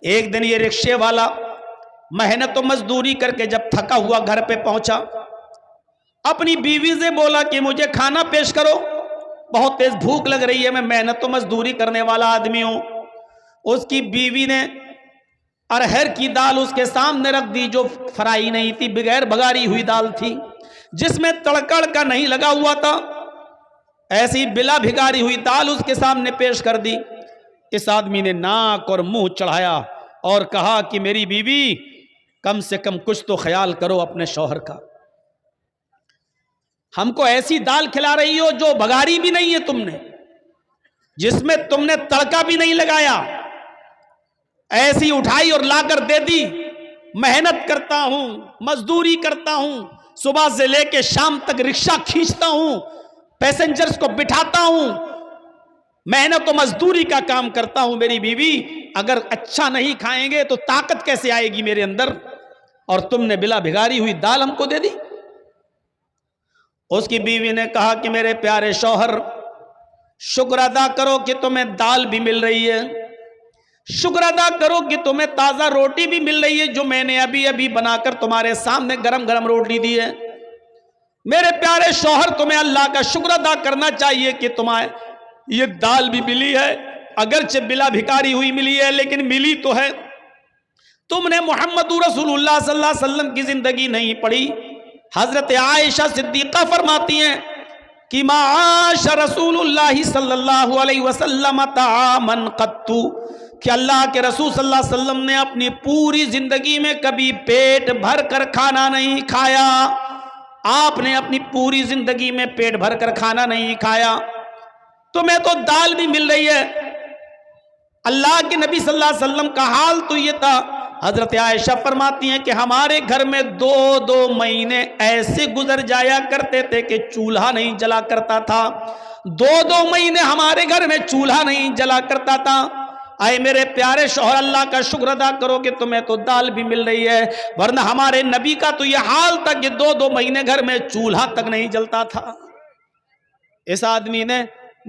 ایک دن یہ رکشے والا محنت و مزدوری کر کے جب تھکا ہوا گھر پہ پہنچا، اپنی بیوی سے بولا کہ مجھے کھانا پیش کرو، بہت تیز بھوک لگ رہی ہے، میں محنت و مزدوری کرنے والا آدمی ہوں۔ اس کی بیوی نے ارہر کی دال اس کے سامنے رکھ دی، جو فرائی نہیں تھی، بغیر بگاری ہوئی دال تھی، جس میں تڑکڑ کا نہیں لگا ہوا تھا، ایسی بلا بھگاری ہوئی دال اس کے سامنے پیش کر دی۔ اس آدمی نے ناک اور منہ چڑھایا اور کہا کہ میری بیوی، کم سے کم کچھ تو خیال کرو اپنے شوہر کا، ہم کو ایسی دال کھلا رہی ہو جو بگاری بھی نہیں ہے تم نے، جس میں تم نے تڑکا بھی نہیں لگایا، ایسی اٹھائی اور لا کر دے دی۔ محنت کرتا ہوں، مزدوری کرتا ہوں، صبح سے لے کے شام تک رکشہ کھینچتا ہوں، پیسنجرز کو بٹھاتا ہوں، محنت و مزدوری کا کام کرتا ہوں، میری بیوی اگر اچھا نہیں کھائیں گے تو طاقت کیسے آئے گی میرے اندر، اور تم نے بلا بھگاری ہوئی دال ہم کو دے دی۔ اس کی بیوی نے کہا کہ میرے پیارے شوہر، شکر ادا کرو کہ تمہیں دال بھی مل رہی ہے، شکر ادا کرو کہ تمہیں تازہ روٹی بھی مل رہی ہے، جو میں نے ابھی ابھی بنا کر تمہارے سامنے گرم گرم روٹی دی ہے۔ میرے پیارے شوہر، تمہیں اللہ کا شکر ادا کرنا چاہیے کہ تمہیں یہ دال بھی ملی ہے، اگرچہ بلا بھکاری ہوئی ملی ہے لیکن ملی تو ہے۔ تم نے محمد رسول اللہ صلی اللہ علیہ وسلم کی زندگی نہیں پڑھی۔ حضرت عائشہ صدیقہ فرماتی ہیں کہ ما عاش رسول اللہ صلی اللہ علیہ وسلم طعاما قط، کہ اللہ کے رسول صلی اللہ علیہ وسلم نے اپنی پوری زندگی میں کبھی پیٹ بھر کر کھانا نہیں کھایا۔ آپ نے اپنی پوری زندگی میں پیٹ بھر کر کھانا نہیں کھایا، تمہیں تو دال بھی مل رہی ہے۔ اللہ کے نبی صلی اللہ علیہ وسلم کا حال تو یہ تھا، حضرت عائشہ فرماتی ہیں کہ ہمارے گھر میں دو مہینے ایسے گزر جایا کرتے تھے کہ چولہا نہیں جلا کرتا تھا، دو مہینے ہمارے گھر میں چولہا نہیں جلا کرتا تھا۔ اے میرے پیارے شوہر، اللہ کا شکر ادا کرو کہ تمہیں تو دال بھی مل رہی ہے، ورنہ ہمارے نبی کا تو یہ حال تھا کہ دو مہینے گھر میں چولہا تک نہیں جلتا تھا۔ اس آدمی نے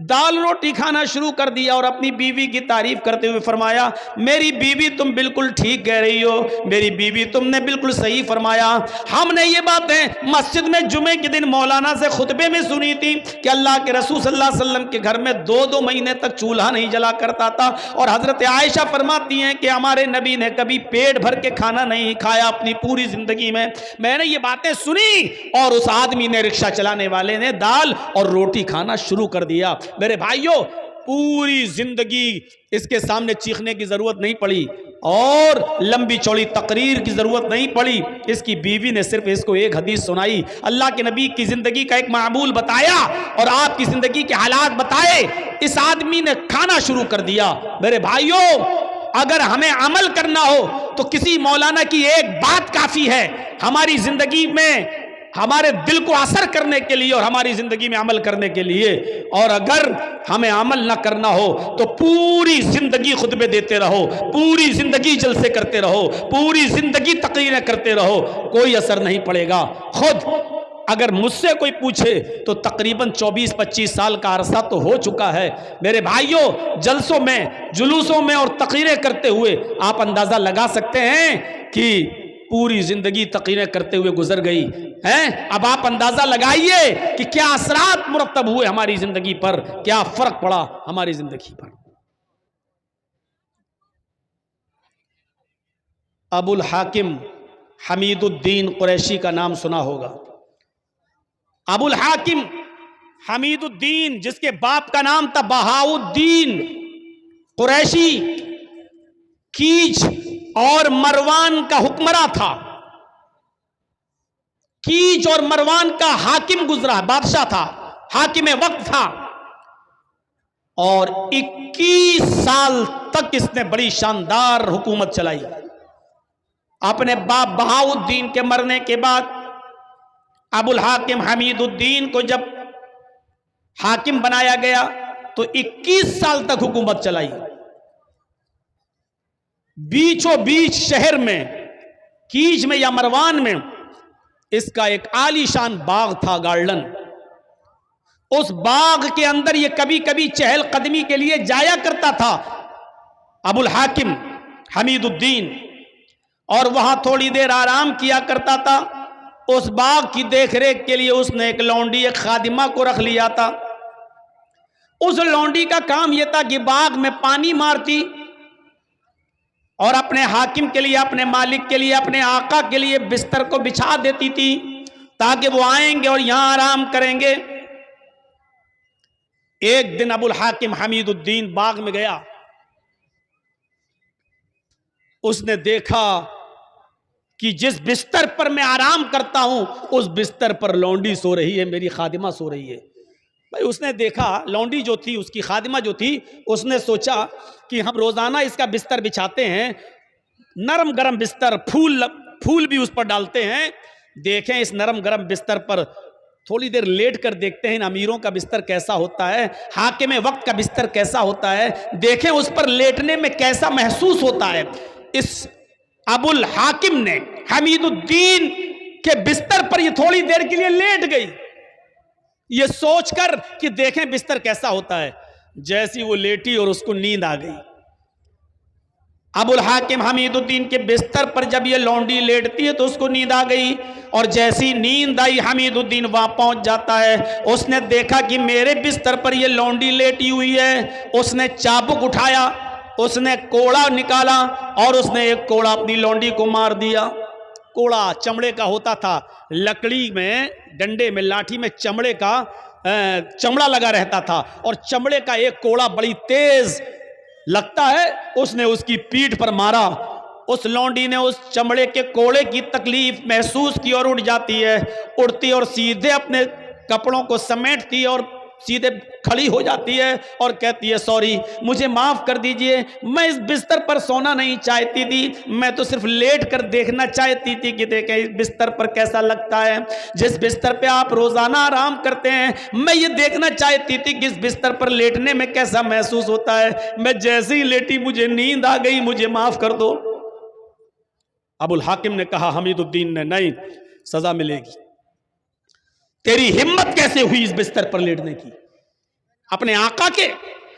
دال روٹی کھانا شروع کر دیا اور اپنی بیوی کی تعریف کرتے ہوئے فرمایا، میری بیوی تم بالکل ٹھیک کہہ رہی ہو، میری بیوی تم نے بالکل صحیح فرمایا۔ ہم نے یہ باتیں مسجد میں جمعے کے دن مولانا سے خطبے میں سنی تھی کہ اللہ کے رسول صلی اللہ علیہ وسلم کے گھر میں دو مہینے تک چولہا نہیں جلا کرتا تھا، اور حضرت عائشہ فرماتی ہیں کہ ہمارے نبی نے کبھی پیٹ بھر کے کھانا نہیں کھایا اپنی پوری زندگی میں۔ میں نے یہ باتیں سنی اور اس آدمی نے، رکشہ چلانے والے نے، دال اور روٹی کھانا شروع کر دیا۔ میرے بھائیوں، پوری زندگی اس کے سامنے چیخنے کی ضرورت نہیں پڑی اور لمبی چوڑی تقریر کی ضرورت نہیں پڑی، اس کی بیوی نے صرف اس کو ایک حدیث سنائی، اللہ کے نبی کی زندگی کا ایک معمول بتایا اور آپ کی زندگی کے حالات بتائے، اس آدمی نے کھانا شروع کر دیا۔ میرے بھائیوں، اگر ہمیں عمل کرنا ہو تو کسی مولانا کی ایک بات کافی ہے ہماری زندگی میں، ہمارے دل کو اثر کرنے کے لیے اور ہماری زندگی میں عمل کرنے کے لیے۔ اور اگر ہمیں عمل نہ کرنا ہو تو پوری زندگی خطبے دیتے رہو، پوری زندگی جلسے کرتے رہو، پوری زندگی تقریریں کرتے رہو، کوئی اثر نہیں پڑے گا۔ خود اگر مجھ سے کوئی پوچھے تو تقریباً 24-25 سال کا عرصہ تو ہو چکا ہے۔ میرے بھائیوں، جلسوں میں، جلوسوں میں اور تقریریں کرتے ہوئے آپ اندازہ لگا سکتے ہیں کہ پوری زندگی تقریریں کرتے ہوئے گزر گئی ہیں۔ اب آپ اندازہ لگائیے کہ کیا اثرات مرتب ہوئے ہماری زندگی پر، کیا فرق پڑا ہماری زندگی پر۔ ابو الحاکم حمید الدین قریشی کا نام سنا ہوگا۔ ابو الحاکم حمید الدین، جس کے باپ کا نام تھا بہاؤالدین قریشی، کیچ اور مروان کا حکمراں تھا، کیچ اور مروان کا حاکم گزرا، بادشاہ تھا، حاکم وقت تھا، اور 21 سال تک اس نے بڑی شاندار حکومت چلائی۔ اپنے باپ بہاؤالدین کے مرنے کے بعد ابو الحاکم حمید الدین کو جب حاکم بنایا گیا تو 21 سال تک حکومت چلائی۔ بیچوں بیچ شہر میں، کیچ میں یا مروان میں، اس کا ایک عالی شان باغ تھا، گارڈن۔ اس باغ کے اندر یہ کبھی کبھی چہل قدمی کے لیے جایا کرتا تھا ابو الحاکم حمید الدین اور وہاں تھوڑی دیر آرام کیا کرتا تھا. اس باغ کی دیکھ ریکھ کے لیے اس نے ایک لونڈی ایک خادمہ کو رکھ لیا تھا. اس لونڈی کا کام یہ تھا کہ باغ میں پانی مارتی اور اپنے حاکم کے لیے اپنے مالک کے لیے اپنے آقا کے لیے بستر کو بچھا دیتی تھی تاکہ وہ آئیں گے اور یہاں آرام کریں گے. ایک دن ابو الحاکم حمید الدین باغ میں گیا. اس نے دیکھا کہ جس بستر پر میں آرام کرتا ہوں اس بستر پر لونڈی سو رہی ہے, میری خادمہ سو رہی ہے. بھائی اس نے دیکھا لونڈی جو تھی, اس کی خادمہ جو تھی, اس نے سوچا کہ ہم روزانہ اس کا بستر بچھاتے ہیں, نرم گرم بستر, پھول بھی اس پر ڈالتے ہیں. دیکھیں اس نرم گرم بستر پر تھوڑی دیر لیٹ کر دیکھتے ہیں امیروں کا بستر کیسا ہوتا ہے, حاکم وقت کا بستر کیسا ہوتا ہے, دیکھیں اس پر لیٹنے میں کیسا محسوس ہوتا ہے. اس ابو الحاکم نے حمید الدین کے بستر پر یہ تھوڑی دیر کے لیے لیٹ گئی, یہ سوچ کر کہ دیکھیں بستر کیسا ہوتا ہے. جیسی وہ لیٹی اور اس کو نیند آ گئی. ابو الحاکم حمید الدین کے بستر پر جب یہ لونڈی لیٹتی ہے تو اس کو نیند آ گئی, اور جیسی نیند آئی حمید الدین وہاں پہنچ جاتا ہے. اس نے دیکھا کہ میرے بستر پر یہ لونڈی لیٹی ہوئی ہے. اس نے چابک اٹھایا, اس نے کوڑا نکالا اور اس نے ایک کوڑا اپنی لونڈی کو مار دیا. کوڑا چمڑے کا ہوتا تھا, لکڑی میں, ڈنڈے میں, لاٹھی میں چمڑے کا چمڑا لگا رہتا تھا, اور چمڑے کا ایک کوڑا بڑی تیز لگتا ہے. اس نے اس کی پیٹھ پر مارا. اس لونڈی نے اس چمڑے کے کوڑے کی تکلیف محسوس کی اور اٹھ جاتی ہے. اٹھتی اور سیدھے اپنے کپڑوں کو سمیٹتی اور سیدھے کھڑی ہو جاتی ہے اور کہتی ہے سوری, مجھے معاف کر دیجئے, میں اس بستر پر سونا نہیں چاہتی تھی, میں تو صرف لیٹ کر دیکھنا چاہتی تھی کہ دیکھیں اس بستر پر کیسا لگتا ہے, جس بستر پہ آپ روزانہ آرام کرتے ہیں میں یہ دیکھنا چاہتی تھی کہ اس بستر پر لیٹنے میں کیسا محسوس ہوتا ہے. میں جیسے ہی لیٹی مجھے نیند آ گئی, مجھے معاف کر دو. ابو الحاکم نے کہا حمید الدین نے, نہیں, سزا ملے گی. تیری ہمت کیسے ہوئی اس بستر پر لیٹنے کی؟ اپنے آقا کے,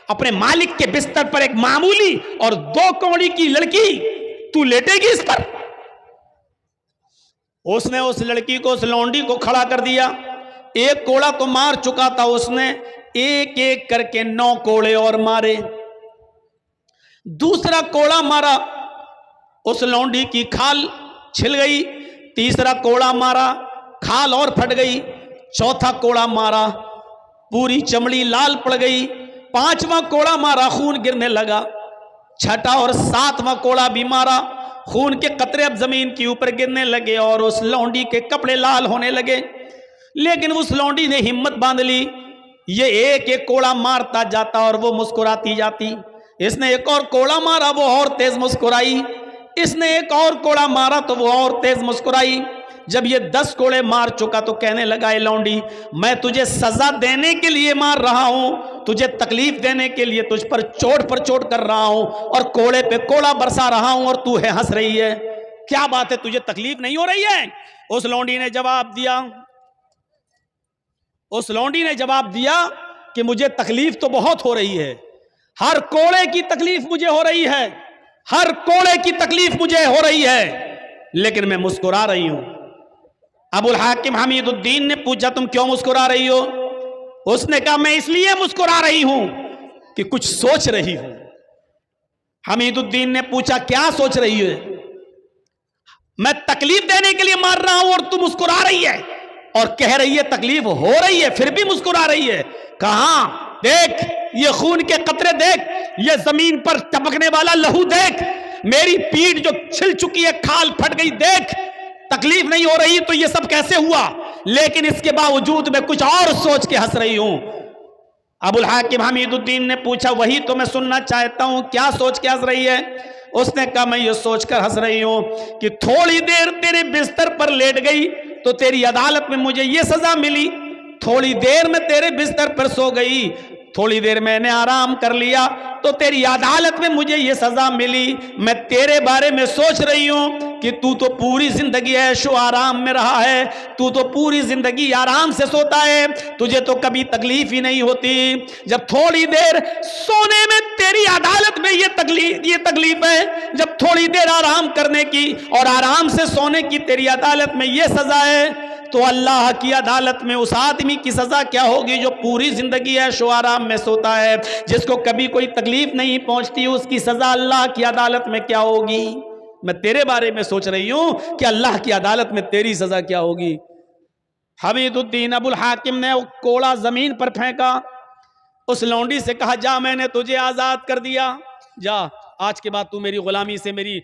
اپنے مالک کے بستر پر ایک معمولی اور 2 کوڑی کی لڑکی تو لیٹے گی اس پر؟ اس نے اس لڑکی کو, اس لونڈی کو کھڑا کر دیا. ایک کوڑا تو مار چکا تھا اس نے, ایک ایک کر کے 9 کوڑے اور مارے. دوسرا کوڑا مارا, اس لونڈی کی کھال چھل گئی. تیسرا کوڑا مارا, کھال اور پھٹ گئی. چوتھا کوڑا مارا, پوری چمڑی لال پڑ گئی. 5واں کوڑا مارا, خون گرنے لگا. 6واں اور 7واں کوڑا بھی مارا, خون کے قطرے اب زمین کے اوپر گرنے لگے اور اس لونڈی کے کپڑے لال ہونے لگے. لیکن اس لونڈی نے ہمت باندھ لی. یہ ایک ایک کوڑا مارتا جاتا اور وہ مسکراتی جاتی. اس نے ایک اور کوڑا مارا, وہ اور تیز مسکرائی. اس نے ایک اور کوڑا مارا تو وہ اور تیز مسکرائی. جب یہ 10 کوڑے مار چکا تو کہنے لگا, اے لونڈی, میں تجھے سزا دینے کے لیے مار رہا ہوں, تجھے تکلیف دینے کے لیے تجھ پر چوٹ کر رہا ہوں, اور کوڑے پہ کوڑا برسا رہا ہوں, اور تو ہے ہنس رہی ہے. کیا بات ہے, تجھے تکلیف نہیں ہو رہی ہے؟ اس لونڈی نے جواب دیا, اس لونڈی نے جواب دیا کہ مجھے تکلیف تو بہت ہو رہی ہے, ہر کوڑے کی تکلیف مجھے ہو رہی ہے, ہر کوڑے کی تکلیف مجھے ہو رہی ہے, لیکن میں مسکرا رہی ہوں. ابو الحاکم حمید الدین نے پوچھا, تم کیوں مسکرا رہی ہو؟ اس نے کہا, میں اس لیے مسکرا رہی ہوں کہ کچھ سوچ رہی ہوں. حمید الدین نے پوچھا, کیا سوچ رہی ہے؟ میں تکلیف دینے کے لیے مار رہا ہوں اور تم مسکرا رہی ہے, اور کہہ رہی ہے تکلیف ہو رہی ہے, پھر بھی مسکرا رہی ہے. کہاں, دیکھ یہ خون کے قطرے دیکھ, یہ زمین پر ٹپکنے والا لہو دیکھ, میری پیٹھ جو چھل چکی ہے, کھال پھٹ گئی, دیکھ. تکلیف نہیں ہو رہی تو یہ سب کیسے ہوا؟ لیکن اس کے باوجود میں کچھ اور سوچ کے ہنس رہی ہوں. ابو الحاکم حمید الدین نے پوچھا, وہی تو میں سننا چاہتا ہوں, کیا سوچ کے ہنس رہی ہے؟ اس نے کہا, میں یہ سوچ کر ہنس رہی ہوں کہ تھوڑی دیر تیرے بستر پر لیٹ گئی تو تیری عدالت میں مجھے یہ سزا ملی, تھوڑی دیر میں تیرے بستر پر سو گئی, تھوڑی دیر میں نے آرام کر لیا تو تیری عدالت میں مجھے یہ سزا ملی. میں تیرے بارے میں سوچ رہی ہوں کہ تو تو پوری زندگی عیش و آرام میں رہا ہے, تو تو پوری زندگی آرام سے سوتا ہے, تجھے تو کبھی تکلیف ہی نہیں ہوتی. جب تھوڑی دیر سونے میں تیری عدالت میں یہ تکلیف ہے, جب تھوڑی دیر آرام کرنے کی اور آرام سے سونے کی تیری عدالت میں یہ سزا ہے, تو اللہ کی عدالت میں اس آدمی کی سزا کیا ہوگی جو پوری زندگی عیش و آرام میں سوتا ہے, جس کو کبھی کوئی تکلیف نہیں پہنچتی, اس کی سزا اللہ کی عدالت میں کیا ہوگی. میں تیرے بارے میں سوچ رہی ہوں کہ اللہ کی عدالت میں تیری سزا کیا ہوگی. حمید الدین ابو الحاکم نے کوڑا زمین پر پھینکا, اس لونڈی سے کہا جا میں نے تجھے آزاد کر دیا, جا آج کے بعد تو میری غلامی سے, میری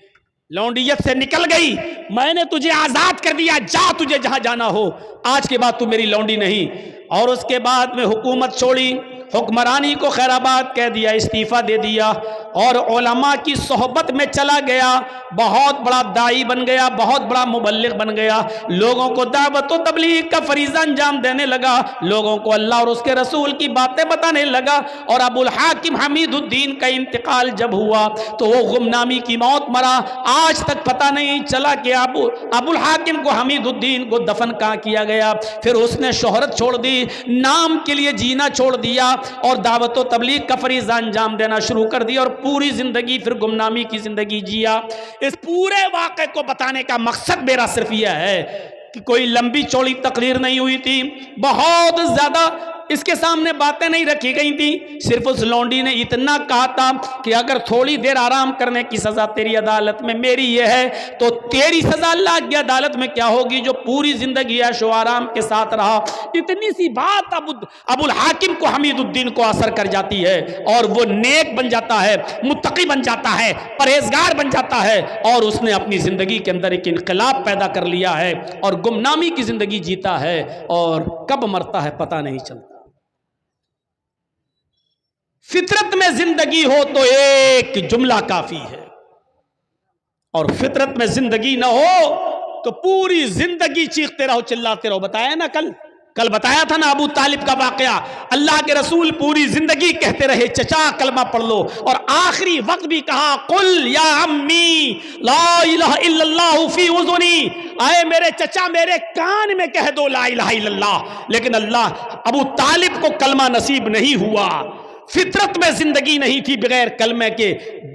لونڈیت سے نکل گئی, میں نے تجھے آزاد کر دیا, جا تجھے جہاں جانا ہو, آج کے بعد تو میری لونڈی نہیں. اور اس کے بعد میں حکومت چھوڑی, حکمرانی کو خیر آباد کہہ دیا, استعفیٰ دے دیا, اور علماء کی صحبت میں چلا گیا, بہت بڑا داعی بن گیا, بہت بڑا مبلغ بن گیا, لوگوں کو دعوت و تبلیغ کا فریضہ انجام دینے لگا, لوگوں کو اللہ اور اس کے رسول کی باتیں بتانے لگا. اور ابو الحاکم حمید الدین کا انتقال جب ہوا تو وہ گمنامی کی موت مرا. آج تک پتہ نہیں چلا کہ ابو الحاکم کو, حمید الدین کو دفن کہاں کیا گیا. پھر اس نے شہرت چھوڑ دی, نام کے لیے جینا چھوڑ دیا, اور دعوت و تبلیغ کا فریضہ انجام دینا شروع کر دیا, اور پوری زندگی پھر گمنامی کی زندگی جیا. اس پورے واقعے کو بتانے کا مقصد میرا صرف یہ ہے کہ کوئی لمبی چوڑی تقریر نہیں ہوئی تھی, بہت زیادہ اس کے سامنے باتیں نہیں رکھی گئی تھی, صرف اس لونڈی نے اتنا کہا تھا کہ اگر تھوڑی دیر آرام کرنے کی سزا تیری عدالت میں میری یہ ہے, تو تیری سزا اللہ کی عدالت میں کیا ہوگی جو پوری زندگی عیش و آرام کے ساتھ رہا. اتنی سی بات ابو الحاکم کو, حمید الدین کو اثر کر جاتی ہے, اور وہ نیک بن جاتا ہے, متقی بن جاتا ہے, پرہیزگار بن جاتا ہے, اور اس نے اپنی زندگی کے اندر ایک انقلاب پیدا کر لیا ہے, اور گمنامی کی زندگی جیتا ہے, اور کب مرتا ہے پتہ نہیں چلتا. فطرت میں زندگی ہو تو ایک جملہ کافی ہے, اور فطرت میں زندگی نہ ہو تو پوری زندگی چیختے رہو, چلاتے رہو. بتایا نا کل بتایا تھا نا ابو طالب کا واقعہ. اللہ کے رسول پوری زندگی کہتے رہے چچا کلمہ پڑھ لو, اور آخری وقت بھی کہا قل یا امی لا الہ الا اللہ فی اذنی, آئے میرے چچا میرے کان میں کہہ دو لا الہ الا اللہ. لیکن ابو طالب کو کلمہ نصیب نہیں ہوا, فطرت میں زندگی نہیں تھی, بغیر کلمے کے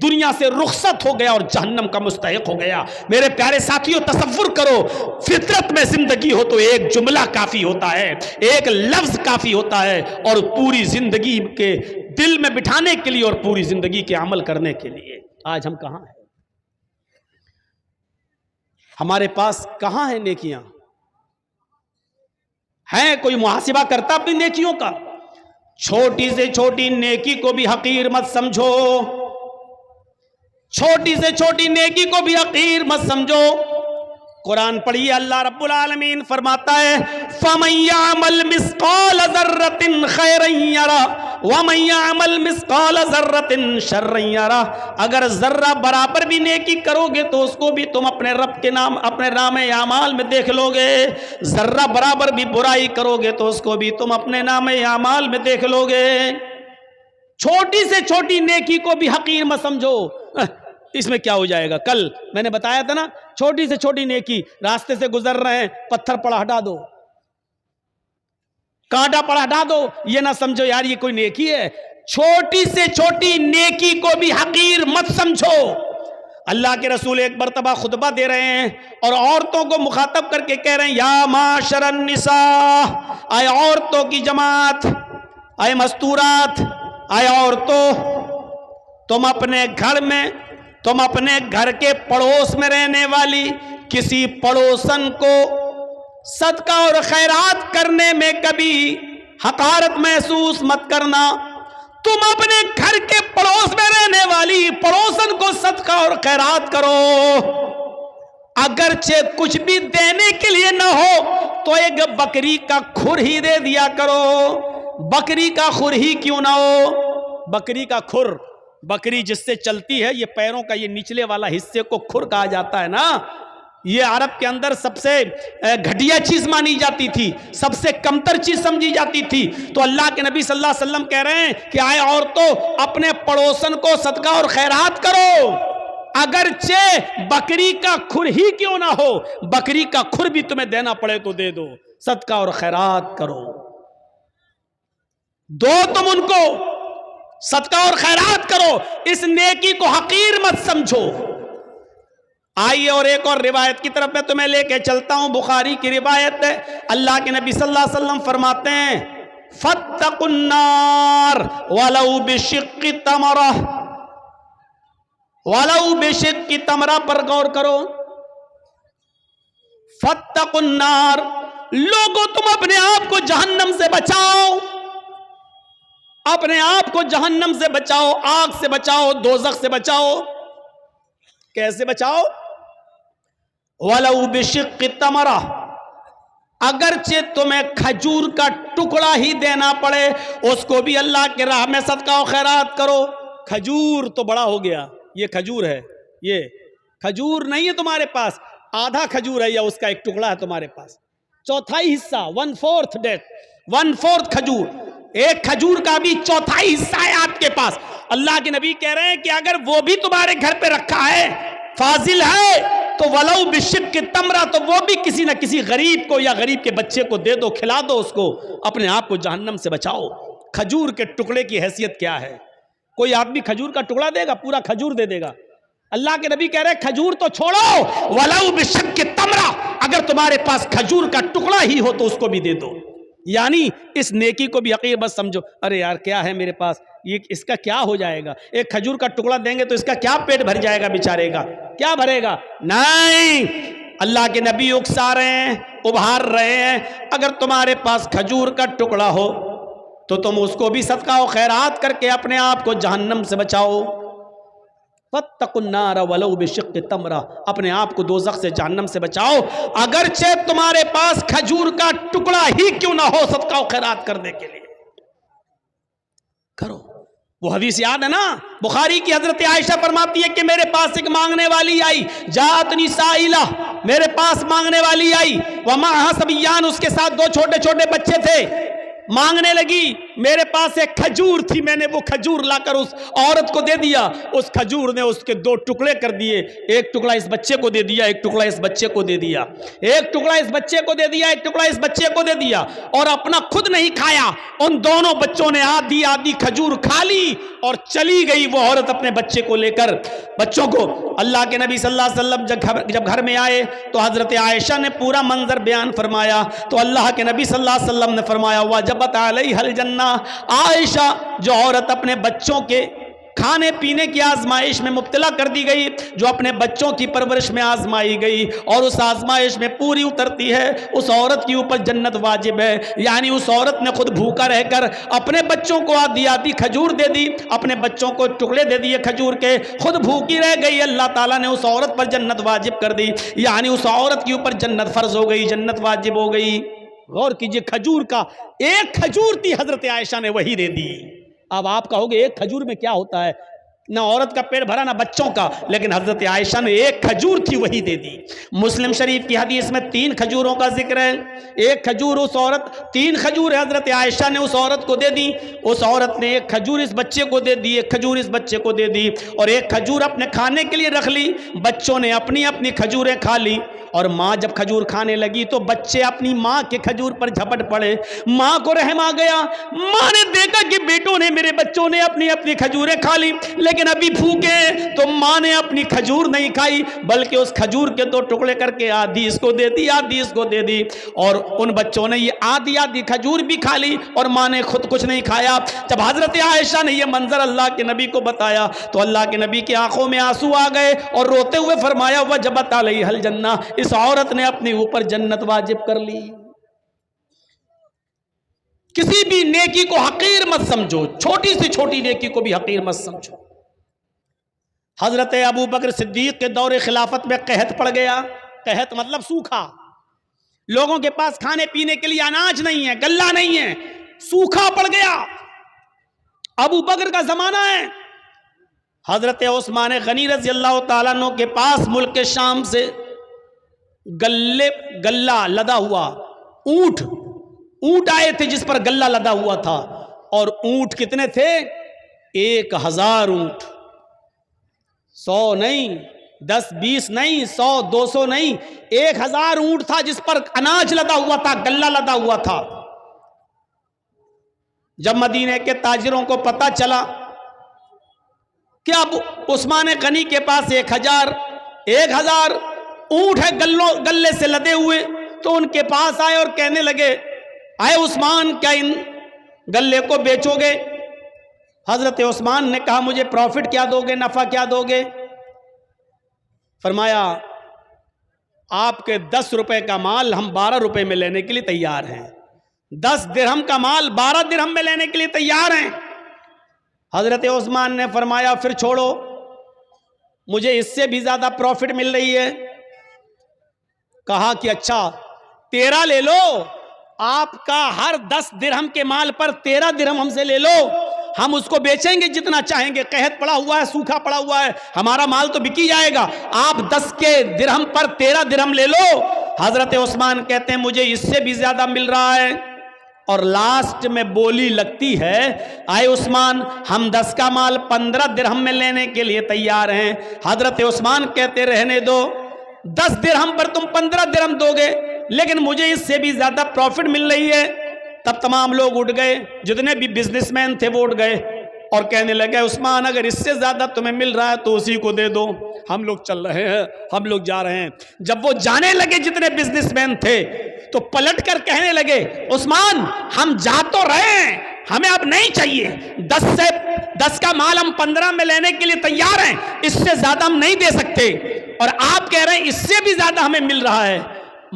دنیا سے رخصت ہو گیا اور جہنم کا مستحق ہو گیا. میرے پیارے ساتھیوں تصور کرو, فطرت میں زندگی ہو تو ایک جملہ کافی ہوتا ہے, ایک لفظ کافی ہوتا ہے, اور پوری زندگی کے دل میں بٹھانے کے لیے اور پوری زندگی کے عمل کرنے کے لیے. آج ہم کہاں ہیں؟ ہمارے پاس کہاں ہیں نیکیاں؟ ہیں کوئی محاسبہ کرتا اپنی نیکیوں کا؟ چھوٹی سے چھوٹی نیکی کو بھی حقیر مت سمجھو, چھوٹی سے چھوٹی نیکی کو بھی حقیر مت سمجھو. قرآن پڑھیے, اللہ رب العالمین فرماتا ہے فَمَن يَعْمَلْ مِثْقَالَ ذَرَّةٍ خَيْرًا يَرَهُ وَمَن يَعْمَلْ مِثْقَالَ ذَرَّةٍ شَرًّا يَرَهُ. اگر ذرہ برابر بھی نیکی کرو گے تو اس کو بھی تم اپنے رب کے نام, اپنے نام اعمال میں دیکھ لو گے. ذرہ برابر بھی برائی کرو گے تو اس کو بھی تم اپنے نام اعمال میں دیکھ لو گے. چھوٹی سے چھوٹی نیکی کو بھی حقیر مت سمجھو, اس میں کیا ہو جائے گا. کل میں نے بتایا تھا نا, چھوٹی سے چھوٹی نیکی, راستے سے گزر رہے ہیں, پتھر پڑا ہٹا دو, کانٹا پڑا ہٹا دو, یہ نہ سمجھو یار یہ کوئی نیکی ہے. چھوٹی سے چھوٹی نیکی کو بھی حقیر مت سمجھو. اللہ کے رسول ایک مرتبہ خطبہ دے رہے ہیں اور عورتوں کو مخاطب کر کے کہہ رہے ہیں یا معاشر النساء, اے عورتوں کی جماعت, اے مستورات, اے عورتوں, تم اپنے گھر میں, تم اپنے گھر کے پڑوس میں رہنے والی کسی پڑوسن کو صدقہ اور خیرات کرنے میں کبھی حقارت محسوس مت کرنا. تم اپنے گھر کے پڑوس میں رہنے والی پڑوسن کو صدقہ اور خیرات کرو, اگرچہ کچھ بھی دینے کے لیے نہ ہو تو ایک بکری کا کھر ہی دے دیا کرو. بکری کا کھر ہی کیوں نہ ہو, بکری کا کھر, بکری جس سے چلتی ہے, یہ پیروں کا یہ نچلے والا حصے کو کھر کہا جاتا ہے نا. یہ عرب کے اندر سب سے گھٹیا چیز مانی جاتی تھی, سب سے کمتر چیز سمجھی جاتی تھی. تو اللہ کے نبی صلی اللہ علیہ وسلم کہہ رہے ہیں کہ آئے عورتوں اپنے پڑوسن کو صدقہ اور خیرات کرو, اگرچہ بکری کا کھر ہی کیوں نہ ہو، بکری کا کھر بھی تمہیں دینا پڑے تو دے دو، صدقہ اور خیرات کرو، دو تم ان کو، صدقہ اور خیرات کرو، اس نیکی کو حقیر مت سمجھو۔ آئیے اور ایک اور روایت کی طرف میں تمہیں لے کے چلتا ہوں، بخاری کی روایت ہے، اللہ کے نبی صلی اللہ علیہ وسلم فرماتے ہیں فاتقوا النار ولو بشق تمرہ، ولو بشق تمرہ پر غور کرو، فاتقوا النار، لوگوں تم اپنے آپ کو جہنم سے بچاؤ، اپنے آپ کو جہنم سے بچاؤ، آگ سے بچاؤ، دوزخ سے بچاؤ۔ کیسے بچاؤ؟ وَلَوْ بِشِقِّ تَمْرَةٍ، اگرچہ تمہیں کھجور کا ٹکڑا ہی دینا پڑے، اس کو بھی اللہ کے راہ میں صدقہ و خیرات کرو۔ کھجور تو بڑا ہو گیا، یہ کھجور ہے، یہ کھجور نہیں ہے تمہارے پاس، آدھا کھجور ہے یا اس کا ایک ٹکڑا ہے تمہارے پاس، چوتھائی حصہ، 1/4 ڈیٹ، 1/4 کھجور، ایک کھجور کا بھی چوتھائی حصہ ہے آپ کے پاس۔ اللہ کے نبی کہہ رہے ہیں کہ اگر وہ بھی تمہارے گھر پہ رکھا ہے، فاضل ہے، تو ولو بشق تمرہ، تو وہ بھی کسی نہ کسی غریب کو یا غریب کے بچے کو دے دو، کھلا دو اس کو، اپنے آپ کو جہنم سے بچاؤ۔ کھجور کے ٹکڑے کی حیثیت کیا ہے؟ کوئی آدمی کھجور کا ٹکڑا دے گا؟ پورا کھجور دے دے گا؟ اللہ کے نبی کہہ رہے ہیں کھجور تو چھوڑو، ولو بشق تمرہ، اگر تمہارے پاس کھجور کا ٹکڑا ہی ہو تو اس کو بھی دے دو۔ یعنی اس نیکی کو بھی حقیر بس سمجھو، ارے یار کیا ہے میرے پاس، یہ اس کا کیا ہو جائے گا، ایک کھجور کا ٹکڑا دیں گے تو اس کا کیا پیٹ بھر جائے گا بیچارے گا، کیا بھرے گا؟ نہیں، اللہ کے نبی اکسا رہے ہیں، ابھار رہے ہیں، اگر تمہارے پاس کھجور کا ٹکڑا ہو تو تم اس کو بھی صدقہ و خیرات کر کے اپنے آپ کو جہنم سے بچاؤ۔ فاتقوا النار ولو بشق تمرہ، اپنے آپ کو دوزخ سے، جہنم سے بچاؤ، اگرچہ تمہارے پاس کھجور کا ٹکڑا ہی کیوں نہ ہو، صدقہ و خیرات کرنے کے لیے کرو۔ وہ حدیث یاد ہے نا، بخاری کی حضرت عائشہ فرماتی ہے کہ میرے پاس ایک مانگنے والی آئی، جاءتنی سائلہ، میرے پاس مانگنے والی آئی، ومعہا صبیان، اس کے ساتھ دو چھوٹے چھوٹے بچے تھے، مانگنے لگی، میرے پاس ایک کھجور تھی، میں نے وہ کھجور لا کر اس عورت کو دے دیا، اس کھجور نے اس کے دو ٹکڑے کر دیے، ایک ٹکڑا اس بچے کو دے دیا، ایک ٹکڑا اس بچے کو دے دیا، ایک ٹکڑا اس بچے کو دے دیا، ایک ٹکڑا اس بچے کو دے دیا، اور اپنا خود نہیں کھایا، ان دونوں بچوں نے آدھی آدھی کھجور کھا لی اور چلی گئی وہ عورت اپنے بچے کو لے کر، بچوں کو۔ اللہ کے نبی صلی اللہ علیہ وسلم جب گھر میں آئے تو حضرت عائشہ نے پورا منظر بیان فرمایا، تو اللہ کے نبی صلی اللہ علیہ وسلم نے فرمایا وجبت علیہ الجنہ، عائشہ جو عورت اپنے بچوں کے کھانے پینے کی آزمائش میں مبتلا کر دی گئی، جو اپنے بچوں کی پرورش میں آزمائی گئی اور اس آزمائش میں پوری اترتی ہے، اس عورت کے اوپر جنت واجب ہے۔ یعنی اس عورت نے خود بھوکا رہ کر اپنے بچوں کو آدھی آدھی کھجور دے دی، اپنے بچوں کو ٹکڑے دے دیے کھجور کے، خود بھوکی رہ گئی، اللہ تعالیٰ نے اس عورت پر جنت واجب کر دی، یعنی اس عورت کے اوپر جنت فرض ہو گئی، جنت واجب ہو گئی۔ غور کیجئے، کھجور کا ایک کھجور تھی، حضرت عائشہ نے وہی دے دی۔ اب آپ کہو گے ایک کھجور میں کیا ہوتا ہے، نہ عورت کا پیٹ بھرا نہ بچوں کا، لیکن حضرت عائشہ نے ایک کھجور تھی وہی دے دی۔ مسلم شریف کی حدیث میں 3 کھجوروں کا ذکر ہے، ایک کھجور اس عورت، 3 کھجور حضرت عائشہ نے اس عورت کو دے دی، اس عورت نے ایک کھجور اس بچے کو دے دی، ایک کھجور اس بچے کو دے دی، اور ایک کھجور اپنے کھانے کے لیے رکھ لی، بچوں نے اپنی اپنی کھجوریں کھا لی، اور ماں جب کھجور کھانے لگی تو بچے اپنی ماں کے کھجور پر جھپٹ پڑے، ماں کو رحم آ گیا، ماں نے دیکھا کہ بیٹوں نے، میرے بچوں نے اپنی اپنی کھجوریں کھا لی، لیکن ابھی بھوکے ہیں، تو ماں نے اپنی کھجور نہیں کھائی، بلکہ اس کھجور کے 2 ٹکڑے کر کے آدھی اس کو دے دی، آدھی اس کو دے دی، اور ان بچوں نے یہ آدھی آدھی کھجور بھی کھا لی اور ماں نے خود کچھ نہیں کھایا۔ جب حضرت عائشہ نے یہ منظر اللہ کے نبی کو بتایا تو اللہ کے نبی کی آنکھوں میں آنسو آ گئے اور روتے ہوئے فرمایا وجبت علیہ الجنہ، اس عورت نے اپنے اوپر جنت واجب کر لی۔ کسی بھی نیکی کو حقیر مت سمجھو، چھوٹی سے چھوٹی نیکی کو بھی حقیر مت سمجھو۔ حضرت ابو بکر صدیق کے دور خلافت میں قحط پڑ گیا، قحط مطلب سوکھا، لوگوں کے پاس کھانے پینے کے لیے اناج نہیں ہے، غلہ نہیں ہے، سوکھا پڑ گیا، ابو بکر کا زمانہ ہے۔ حضرت عثمان غنی رضی اللہ تعالیٰ عنہ کے پاس ملک شام سے غلہ لدا ہوا، اونٹ آئے تھے جس پر غلہ لدا ہوا تھا، اور اونٹ کتنے تھے؟ 1000 اونٹ۔ 100 نہیں, 10 20 نہیں, 100 200 نہیں, 1000 اونٹ تھا جس پر اناج لدا ہوا تھا, غلہ لدا ہوا تھا. جب مدینے کے تاجروں کو پتا چلا کہ اب عثمان غنی کے پاس 1000 اونٹ ہے گلے سے لدے ہوئے, تو ان کے پاس آئے اور کہنے لگے, آئے عثمان کیا ان گلے کو بیچو گے؟ حضرت عثمان نے کہا مجھے پروفٹ کیا دو گے, نفع کیا دو گے؟ فرمایا آپ کے 10 روپے کا مال ہم 12 روپے میں لینے کے لیے تیار ہیں, 10 درہم کا مال 12 درہم میں لینے کے لیے تیار ہیں. حضرت عثمان نے فرمایا پھر چھوڑو, مجھے اس سے بھی زیادہ پروفٹ مل رہی ہے. کہا کہ اچھا 13 لے لو, آپ کا ہر 10 درہم کے مال پر 13 درہم ہم سے لے لو, ہم اس کو بیچیں گے جتنا چاہیں گے, قحط پڑا ہوا ہے, سوکھا پڑا ہوا ہے, ہمارا مال تو بکی جائے گا, آپ 10 کے درہم پر 13 درہم لے لو. حضرت عثمان کہتے ہیں مجھے اس سے بھی زیادہ مل رہا ہے. اور لاسٹ میں بولی لگتی ہے, آئے عثمان ہم 10 کا مال 15 درہم میں لینے کے لیے تیار ہیں. حضرت عثمان کہتے رہنے دو, 10 درہم پر تم 15 درہم دو گے, لیکن مجھے اس سے بھی زیادہ پروفٹ مل رہی ہے. تب تمام لوگ اٹھ گئے, جتنے بھی بزنس مین تھے وہ اٹھ گئے اور کہنے لگے عثمان اگر اس سے زیادہ تمہیں مل رہا ہے تو اسی کو دے دو, ہم لوگ چل رہے ہیں, ہم لوگ جا رہے ہیں. جب وہ جانے لگے جتنے بزنس مین تھے تو پلٹ کر کہنے لگے عثمان ہم جا تو رہے ہیں, ہمیں اب نہیں چاہیے, 10 کا مال ہم 15 میں لینے کے لیے تیار ہیں, اس سے زیادہ ہم نہیں دے سکتے, اور آپ کہہ رہے ہیں اس سے بھی زیادہ ہمیں مل رہا ہے.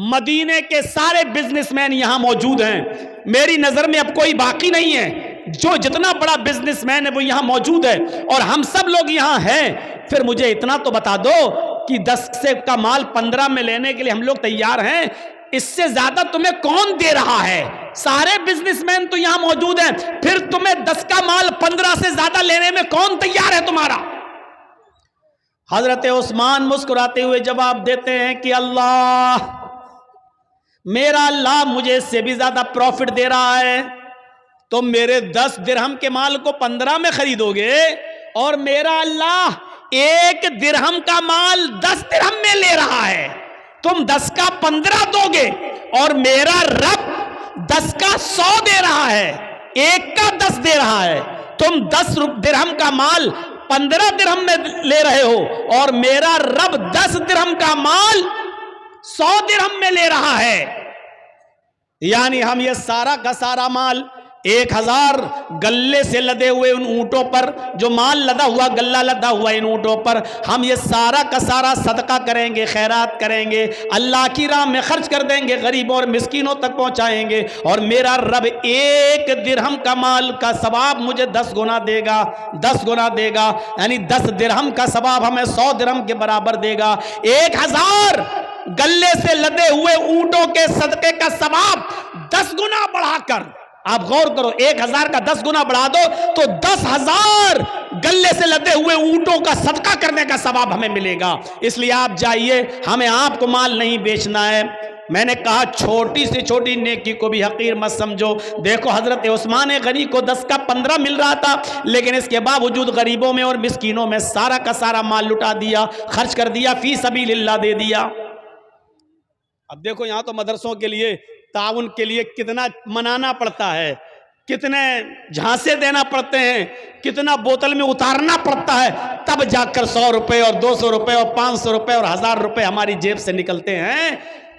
مدینے کے سارے بزنس مین یہاں موجود ہیں, میری نظر میں اب کوئی باقی نہیں ہے, جو جتنا بڑا بزنس مین ہے وہ یہاں موجود ہے اور ہم سب لوگ یہاں ہیں. پھر مجھے اتنا تو بتا دو کہ 10 کا مال 15 میں لینے کے لیے ہم لوگ تیار ہیں, اس سے زیادہ تمہیں کون دے رہا ہے؟ سارے بزنس مین تو یہاں موجود ہیں, پھر تمہیں 10 کا مال 15 سے زیادہ لینے میں کون تیار ہے تمہارا؟ حضرت عثمان مسکراتے ہوئے جواب دیتے ہیں کہ اللہ, میرا اللہ مجھے اس سے بھی زیادہ پروفٹ دے رہا ہے. تم میرے 10 درہم کے مال کو 15 میں خریدو گے اور میرا اللہ 1 درہم کا مال 10 درہم میں لے رہا ہے. تم 10 کا 15 دو گے اور میرا رب 10 کا 100 دے رہا ہے, 1 کا 10 دے رہا ہے. تم 10 درہم کا مال 15 درہم میں لے رہے ہو اور میرا رب 10 درہم کا مال 100 درہم میں لے رہا ہے. یعنی ہم یہ سارا کا سارا مال 1000 گلے سے لدے ہوئے ان اونٹوں پر, جو مال لدا ہوا گلہ لدا ہوا ان اونٹوں پر, ہم یہ سارا کا سارا صدقہ کریں گے, خیرات کریں گے, اللہ کی راہ میں خرچ کر دیں گے, غریبوں اور مسکینوں تک پہنچائیں گے, اور میرا رب 1 درہم کا مال کا ثواب مجھے 10 گنا دے گا, 10 گنا دے گا. یعنی 10 درہم کا ثواب ہمیں 100 درہم کے برابر دے گا. 1000 گلے سے لدے ہوئے اونٹوں کے صدقے کا ثواب 10 گنا بڑھا کر, آپ غور کرو, 1000 کا 10 گنا بڑھا دو تو 10,000 گلے سے لدے ہوئے اونٹوں کا صدقہ کرنے کا ثواب ہمیں ملے گا. اس لیے آپ جائیے, ہمیں آپ کو مال نہیں بیچنا ہے. میں نے کہا چھوٹی سے چھوٹی نیکی کو بھی حقیر مت سمجھو. دیکھو حضرت عثمان غنی کو 10 کا 15 مل رہا تھا, لیکن اس کے باوجود غریبوں میں اور مسکینوں میں سارا کا سارا مال لٹا دیا, خرچ کر دیا, فی سبیل اللہ دے دیا. اب دیکھو یہاں تو مدرسوں کے لیے تعاون کے لیے کتنا منانا پڑتا ہے, کتنے جھانسے دینا پڑتے ہیں, کتنا بوتل میں اتارنا پڑتا ہے, تب جا کر 100 روپے اور 200 روپے اور 500 روپے اور 1000 روپے ہماری جیب سے نکلتے ہیں.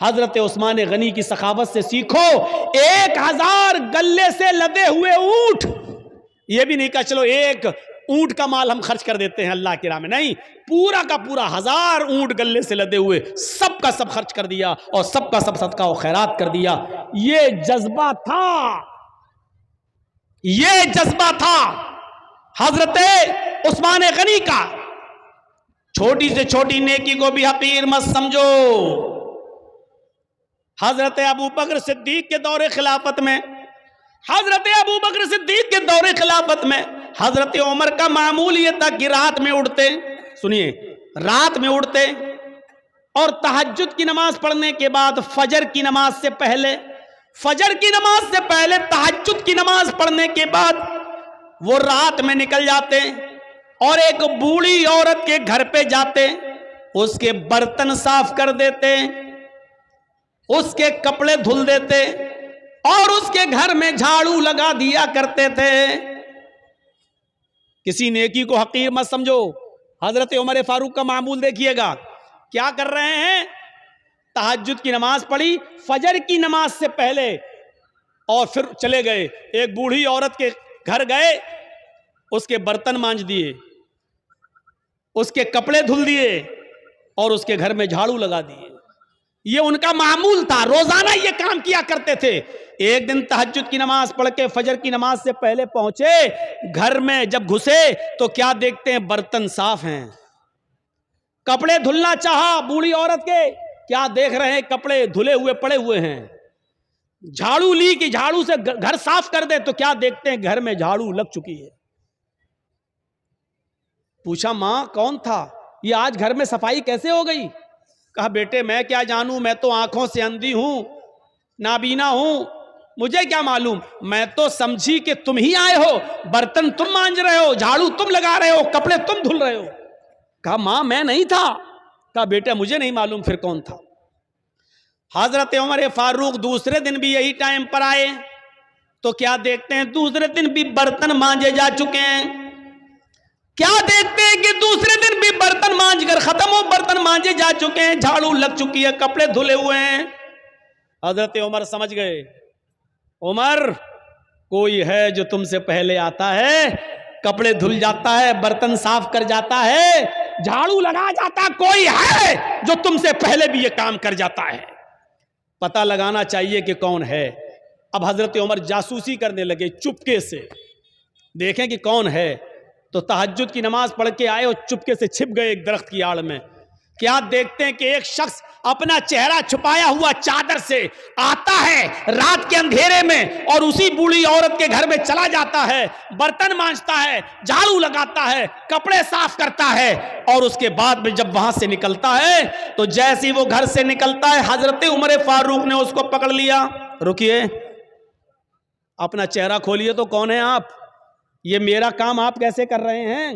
حضرت عثمان غنی کی سخاوت سے سیکھو. 1000 گلے سے لدے ہوئے اونٹ, یہ بھی نہیں کہا چلو 1 اونٹ کا مال ہم خرچ کر دیتے ہیں اللہ کی راہ میں, نہیں, پورا کا پورا 1000 اونٹ گلے سے لدے ہوئے سب کا سب خرچ کر دیا اور سب کا سب صدقہ و خیرات کر دیا. یہ جذبہ تھا, یہ جذبہ تھا حضرت عثمان غنی کا. چھوٹی سے چھوٹی نیکی کو بھی حقیر مت سمجھو. حضرت ابو بکر صدیق کے دور خلافت میں, حضرت ابو بکر صدیق کے دور خلافت میں حضرت عمر کا معمول یہ تھا کہ رات میں اٹھتے, سنیے, رات میں اٹھتے اور تہجد کی نماز پڑھنے کے بعد فجر کی نماز سے پہلے, فجر کی نماز سے پہلے تہجد کی نماز پڑھنے کے بعد وہ رات میں نکل جاتے اور ایک بوڑھی عورت کے گھر پہ جاتے, اس کے برتن صاف کر دیتے, اس کے کپڑے دھل دیتے اور اس کے گھر میں جھاڑو لگا دیا کرتے تھے. کسی نیکی کو حقیر مت سمجھو. حضرت عمر فاروق کا معمول دیکھیے گا, کیا کر رہے ہیں؟ تہجد کی نماز پڑھی فجر کی نماز سے پہلے اور پھر چلے گئے, ایک بوڑھی عورت کے گھر گئے, اس کے برتن مانج دیے, اس کے کپڑے دھل دیے اور اس کے گھر میں جھاڑو لگا دیے. یہ ان کا معمول تھا, روزانہ یہ کام کیا کرتے تھے. ایک دن تہجد کی نماز پڑھ کے فجر کی نماز سے پہلے پہنچے, گھر میں جب گھسے تو کیا دیکھتے ہیں؟ برتن صاف ہیں. کپڑے دھلنا چاہا بوڑھی عورت کے, کیا دیکھ رہے ہیں؟ کپڑے دھلے ہوئے پڑے ہوئے ہیں. جھاڑو لی کہ جھاڑو سے گھر صاف کر دے تو کیا دیکھتے ہیں؟ گھر میں جھاڑو لگ چکی ہے. پوچھا ماں کون تھا؟ یہ آج گھر میں صفائی کیسے ہو گئی؟ کہا بیٹے میں کیا جانوں, میں تو آنکھوں سے اندھی ہوں, نابینا ہوں, مجھے کیا معلوم. میں تو سمجھی کہ تم ہی آئے ہو, برتن تم مانج رہے ہو, جھاڑو تم لگا رہے ہو, کپڑے تم دھل رہے ہو. کہا ماں میں نہیں تھا. کہا بیٹا مجھے نہیں معلوم پھر کون تھا. حضرت عمر فاروق دوسرے دن بھی یہی ٹائم پر آئے تو کیا دیکھتے ہیں؟ دوسرے دن بھی برتن مانجے جا چکے ہیں. کیا دیکھتے ہیں کہ دوسرے دن بھی برتن مانج کر ختم ہو, برتن مانجے جا چکے ہیں, جھاڑو لگ چکی ہے, کپڑے دھلے ہوئے ہیں. حضرت عمر سمجھ گئے, عمر کوئی ہے جو تم سے پہلے آتا ہے, کپڑے دھل جاتا ہے, برتن صاف کر جاتا ہے, جھاڑو لگا جاتا, کوئی ہے جو تم سے پہلے بھی یہ کام کر جاتا ہے. پتہ لگانا چاہیے کہ کون ہے. اب حضرت عمر جاسوسی کرنے لگے چپکے سے, دیکھیں کہ کون ہے. تو تہجد کی نماز پڑھ کے آئے اور چپکے سے چھپ گئے ایک درخت کی آڑ میں. کیا دیکھتے ہیں کہ ایک شخص اپنا چہرہ چھپایا ہوا چادر سے آتا ہے رات کے اندھیرے میں اور اسی بوڑھی عورت کے گھر میں چلا جاتا ہے, برتن مانجتا ہے, جھاڑو لگاتا ہے, کپڑے صاف کرتا ہے, اور اس کے بعد میں جب وہاں سے نکلتا ہے تو جیسے وہ گھر سے نکلتا ہے حضرت عمر فاروق نے اس کو پکڑ لیا. رکیے, اپنا چہرہ کھولیے تو کون ہیں آپ؟ یہ میرا کام آپ کیسے کر رہے ہیں؟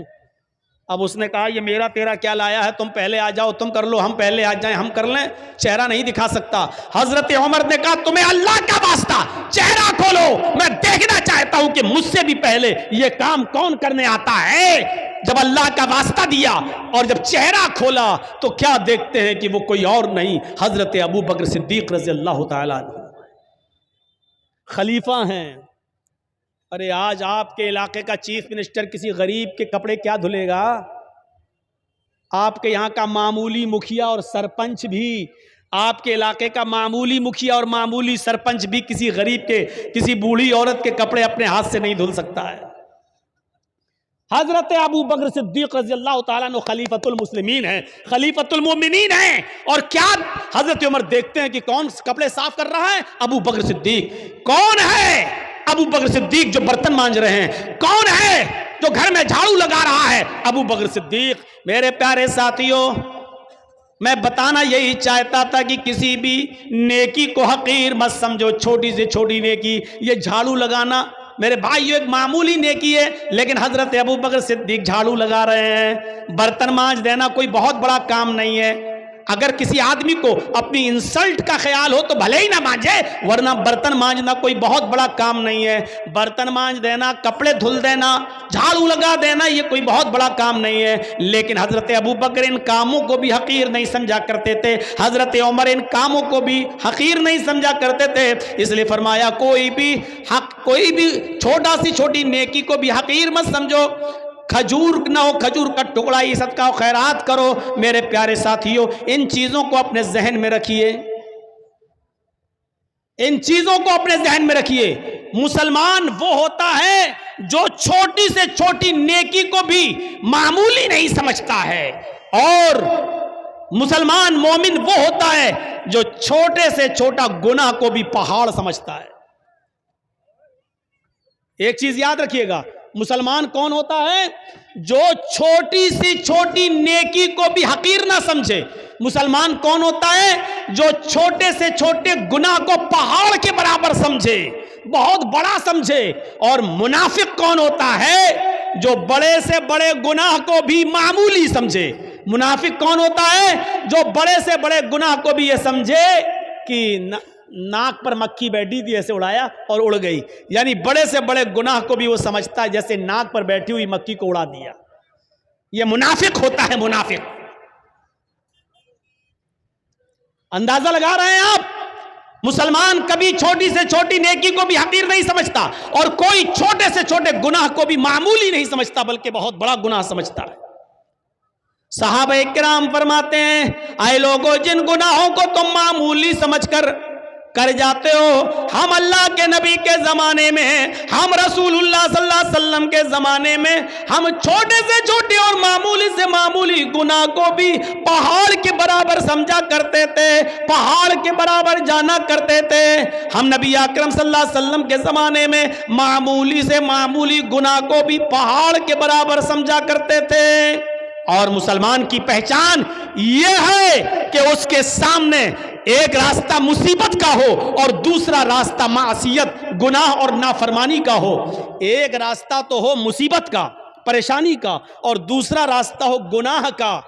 اب اس نے کہا یہ میرا تیرا کیا لایا ہے, تم پہلے آ جاؤ, تم کر لو, ہم پہلے آ جائیں, ہم کر لیں, چہرہ نہیں دکھا سکتا. حضرت عمر نے کہا تمہیں اللہ کا واسطہ چہرہ کھولو, میں دیکھنا چاہتا ہوں کہ مجھ سے بھی پہلے یہ کام کون کرنے آتا ہے. جب اللہ کا واسطہ دیا اور جب چہرہ کھولا تو کیا دیکھتے ہیں کہ وہ کوئی اور نہیں, حضرت ابو بکر صدیق رضی اللہ تعالیٰ عنہ خلیفہ ہیں. ارے آج آپ کے علاقے کا چیف منسٹر کسی غریب کے کپڑے کیا دھلے گا؟ آپ کے یہاں کا معمولی مکھیا اور سرپنچ بھی, آپ کے علاقے کا معمولی مکھیا اور معمولی سرپنچ بھی کسی غریب کے, کسی بوڑھی عورت کے کپڑے اپنے ہاتھ سے نہیں دھل سکتا ہے. حضرت ابو بکر صدیق رضی اللہ تعالیٰ عنہ خلیفۃ المسلمین ہیں, خلیفۃ المومنین ہیں. اور کیا حضرت عمر دیکھتے ہیں کہ کون کپڑے صاف کر رہا ہے؟ ابو بکر صدیق. کون ہے ابو بکر صدیق جو برتن مانج رہے ہیں؟ کون ہے جو گھر میں جھاڑو لگا رہا ہے؟ ابو بکر صدیق. میرے پیارے ساتھیوں, میں بتانا یہی چاہتا تھا کہ کسی بھی نیکی کو حقیر مت سمجھو. چھوٹی سے چھوٹی نیکی, یہ جھاڑو لگانا میرے بھائیو ایک معمولی نیکی ہے, لیکن حضرت ابو بکر صدیق جھاڑو لگا رہے ہیں. برتن مانج دینا کوئی بہت بڑا کام نہیں ہے. اگر کسی آدمی کو اپنی انسلٹ کا خیال ہو تو بھلے ہی نہ مانجے, ورنہ برتن مانجنا کوئی بہت بڑا کام نہیں ہے. برتن مانج دینا, کپڑے دھل دینا, جھاڑو لگا دینا, یہ کوئی بہت بڑا کام نہیں ہے. لیکن حضرت ابو بکر ان کاموں کو بھی حقیر نہیں سمجھا کرتے تھے, حضرت عمر ان کاموں کو بھی حقیر نہیں سمجھا کرتے تھے. اس لیے فرمایا کوئی بھی چھوٹا سی چھوٹی نیکی کو بھی حقیر مت سمجھو. کھجور نہ ہو, کھجور کا ٹکڑا ہی صدقہ و خیرات کرو. میرے پیارے ساتھیوں, ان چیزوں کو اپنے ذہن میں رکھیے, ان چیزوں کو اپنے ذہن میں رکھیے. مسلمان وہ ہوتا ہے جو چھوٹی سے چھوٹی نیکی کو بھی معمولی نہیں سمجھتا ہے, اور مسلمان مومن وہ ہوتا ہے جو چھوٹے سے چھوٹا گناہ کو بھی پہاڑ سمجھتا ہے. ایک چیز یاد رکھیے گا, مسلمان کون ہوتا ہے جو چھوٹی سی چھوٹی نیکی کو بھی حقیر نہ سمجھے. مسلمان کون ہوتا ہے جو چھوٹے سے چھوٹے گناہ کو پہاڑ کے برابر سمجھے, بہت بڑا سمجھے. اور منافق کون ہوتا ہے جو بڑے سے بڑے گناہ کو بھی معمولی سمجھے. منافق کون ہوتا ہے؟ جو بڑے سے بڑے گناہ کو بھی یہ سمجھے کہ ناک پر مکھی بیٹھی تھی ایسے اڑایا اور اڑ گئی. یعنی بڑے سے بڑے گناہ کو بھی وہ سمجھتا ہے جیسے ناک پر بیٹھی ہوئی مکھی کو اڑا دیا. یہ منافق ہوتا ہے, منافق. اندازہ لگا رہے ہیں آپ؟ مسلمان کبھی چھوٹی سے چھوٹی نیکی کو بھی حقیر نہیں سمجھتا اور کوئی چھوٹے سے چھوٹے گناہ کو بھی معمولی نہیں سمجھتا بلکہ بہت بڑا گناہ سمجھتا ہے. صحابہ کرام فرماتے ہیں, اے لوگوں جن گناہوں کو تم معمولی سمجھ کر جاتے ہو, ہم اللہ کے نبی کے زمانے میں, ہم رسول اللہ صلی اللہ علیہ وسلم کے زمانے میں, ہم چھوٹے سے چھوٹے اور معمولی سے معمولی گناہ کو بھی پہاڑ کے برابر سمجھا کرتے تھے, پہاڑ کے برابر جانا کرتے تھے. ہم نبی اکرم صلی اللہ علیہ وسلم کے زمانے میں معمولی سے معمولی گناہ کو بھی پہاڑ کے برابر سمجھا کرتے تھے. اور مسلمان کی پہچان یہ ہے کہ اس کے سامنے ایک راستہ مصیبت کا ہو اور دوسرا راستہ معصیت, گناہ اور نافرمانی کا ہو. ایک راستہ تو ہو مصیبت کا, پریشانی کا, اور دوسرا راستہ ہو گناہ کا.